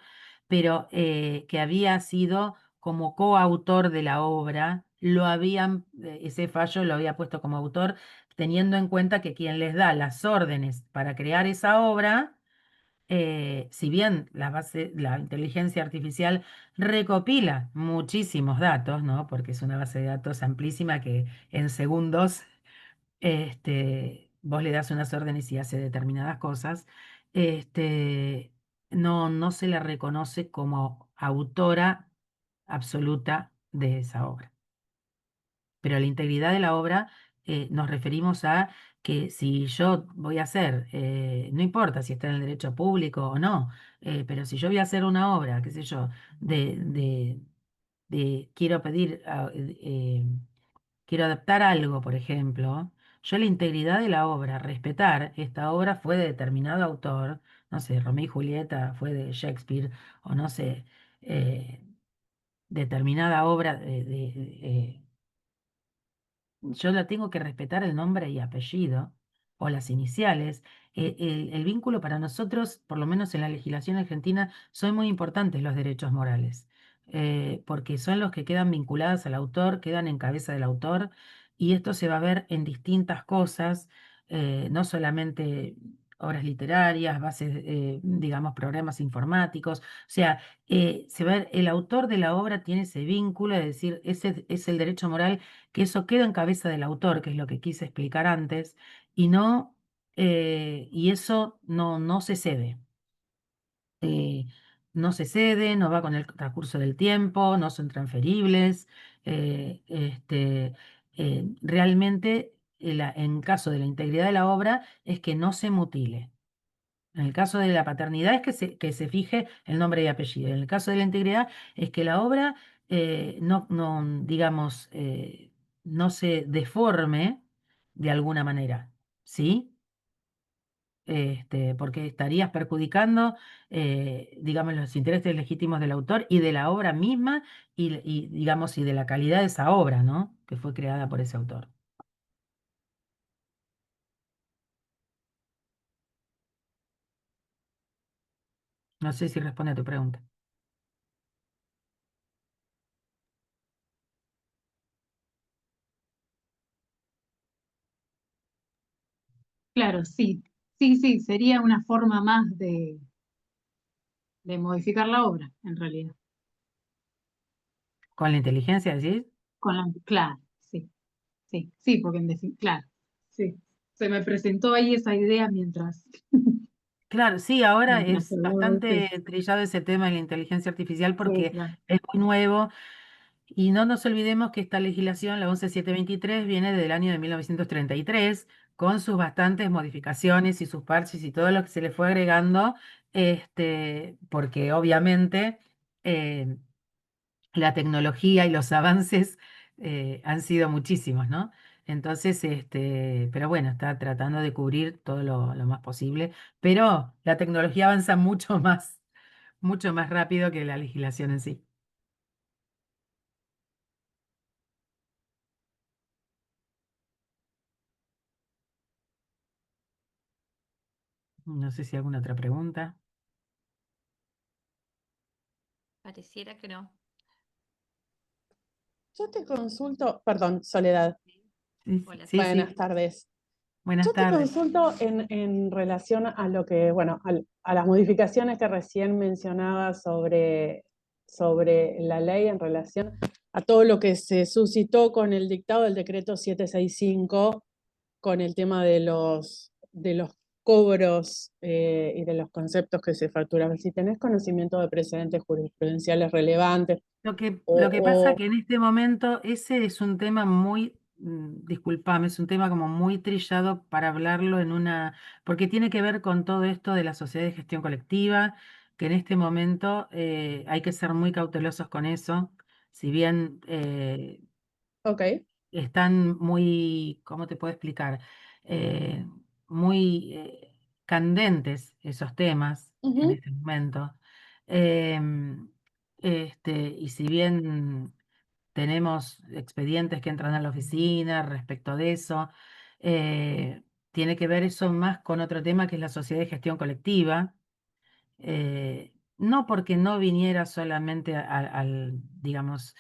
pero que había sido como coautor de la obra, ese fallo lo había puesto como autor, teniendo en cuenta que quien les da las órdenes para crear esa obra, si bien la inteligencia artificial recopila muchísimos datos, ¿no? Porque es una base de datos amplísima que en segundos vos le das unas órdenes y hace determinadas cosas, este, no se la reconoce como autora absoluta de esa obra. Pero la integridad de la obra nos referimos a que si yo voy a hacer, no importa si está en el derecho público o no, pero si yo voy a hacer una obra, qué sé yo, quiero pedir, quiero adaptar algo, por ejemplo, yo la integridad de la obra, respetar, esta obra fue de determinado autor, no sé, Romeo y Julieta fue de Shakespeare, o no sé, eh, determinada obra yo la tengo que respetar el nombre y apellido o las iniciales. El vínculo para nosotros, por lo menos en la legislación argentina, son muy importantes los derechos morales, porque son los que quedan vinculados al autor, quedan en cabeza del autor, y esto se va a ver en distintas cosas, no solamente obras literarias, bases, digamos, programas informáticos. O sea, se va a ver, el autor de la obra tiene ese vínculo, es decir, ese es el derecho moral que eso queda en cabeza del autor, que es lo que quise explicar antes, y no, y eso no se cede. Eh, no se cede, no va con el transcurso del tiempo, no son transferibles. Realmente, en caso de la integridad de la obra, es que no se mutile. En el caso de la paternidad es que se fije el nombre y apellido. En el caso de la integridad es que la obra digamos, no se deforme de alguna manera, ¿sí? Porque estarías perjudicando, digamos, los intereses legítimos del autor y de la obra misma digamos, y de la calidad de esa obra, ¿no? Que fue creada por ese autor. No sé si responde a tu pregunta. Claro, sí, sí, sí, sería una forma más de modificar la obra, en realidad. Con la inteligencia, ¿decís? Claro, sí, sí, sí, porque claro, sí. Se me presentó ahí esa idea Claro, sí, ahora mientras es hablaba de bastante ustedes. trillado ese tema de la inteligencia artificial Sí, porque claro. es muy nuevo y no nos olvidemos que esta legislación, la 11723, viene del año de 1933 con sus bastantes modificaciones y sus parches y todo lo que se le fue agregando, porque obviamente eh, la tecnología y los avances han sido muchísimos, ¿no? Entonces, pero bueno, está tratando de cubrir todo lo más posible, pero la tecnología avanza mucho más rápido que la legislación en sí. No sé si hay alguna otra pregunta. Pareciera que no. Yo te consulto, perdón, Soledad, Sí, sí, Hola, sí, buenas sí. tardes. Buenas Yo te tardes. consulto en relación a lo que, bueno, a las modificaciones que recién mencionaba sobre la ley en relación a todo lo que se suscitó con el dictado del decreto 765, con el tema de los cobros y de los conceptos que se facturan. Si tenés conocimiento de precedentes jurisprudenciales relevantes, Lo que pasa O, que en este momento ese es un tema muy, disculpame, es un tema como muy trillado para hablarlo porque tiene que ver con todo esto de la sociedad de gestión colectiva, que en este momento hay que ser muy cautelosos con eso, si bien ok. están muy, ¿cómo te puedo explicar? Eh, Muy candentes esos temas en Ujú, este momento. Em, y si bien tenemos expedientes que entran a la oficina respecto de eso, tiene que ver eso más con otro tema que es la sociedad de gestión colectiva. No porque no viniera solamente digamos,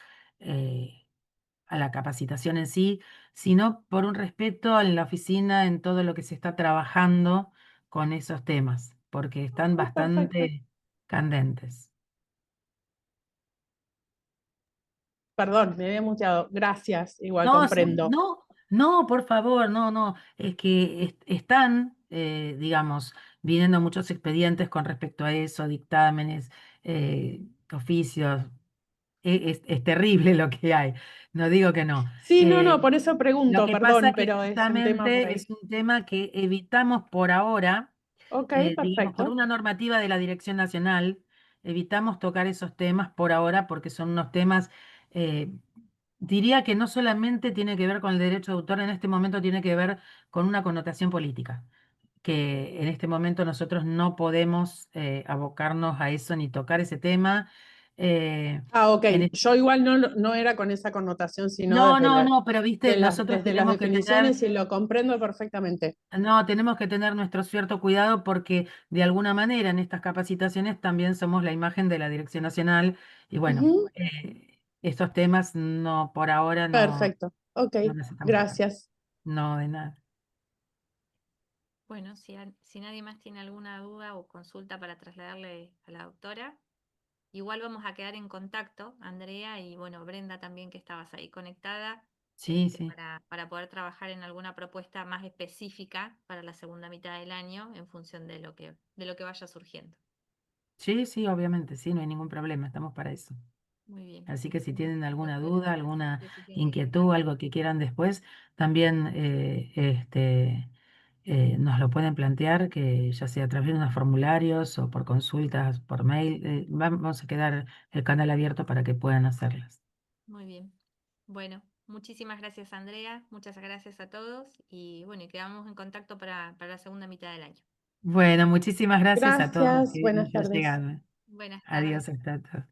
a la capacitación en sí, sino por un respeto en la oficina, en todo lo que se está trabajando con esos temas, porque están perfecto. bastante candentes. Perdón, me había muteado. Gracias, igual No, sí, comprendo. no, no, por favor, no, no, es que están, digamos, viniendo muchos expedientes con respecto a eso, dictámenes, oficios. Es terrible lo que hay, no digo que no. Sí, no, no, Eh, por eso Lo pregunto, que pasa perdón, que pero es un tema por justamente ahí. es un tema que evitamos por ahora, Ok, digamos, por perfecto. una normativa de la Dirección Nacional, evitamos tocar esos temas por ahora porque son unos temas, eh, diría que no solamente tiene que ver con el derecho de autor, en este momento tiene que ver con una connotación política, que en este momento nosotros no podemos abocarnos a eso ni tocar ese tema. eh, Ah, ok. en Yo igual no era con esa connotación, sino No, no, no, pero viste, nosotros desde las tenemos que tener, definiciones y lo comprendo perfectamente. no, tenemos que tener nuestro cierto cuidado porque de alguna manera en estas capacitaciones también somos la imagen de la Dirección Nacional y bueno, Ujú, estos temas no, por ahora no, perfecto. Ok, no los estamos tocando. gracias. No, de nada. Bueno, si nadie más tiene alguna duda o consulta para trasladarle a la doctora, igual vamos a quedar en contacto, Andrea, y bueno, Brenda también que estabas ahí conectada, Sí, sí, para poder trabajar en alguna propuesta más específica para la segunda mitad del año en función de lo que vaya surgiendo. sí, sí, obviamente, sí, no hay ningún problema, estamos para eso. Muy bien. Así que si Bueno, tienen alguna doctora, duda, alguna que se tiene que ir. inquietud, algo que quieran después, también nos lo pueden plantear, que ya sea a través de unos formularios o por consultas, por mail. Vamos a quedar el canal abierto para que puedan hacerlas. Muy bien. Bueno, muchísimas gracias, Andrea. Muchas gracias a todos y bueno, y quedamos en contacto para la segunda mitad del año. Bueno, muchísimas gracias a todos los Gracias, que buenas nos han tardes. llegado. Buenas tardes. Adiós, hasta.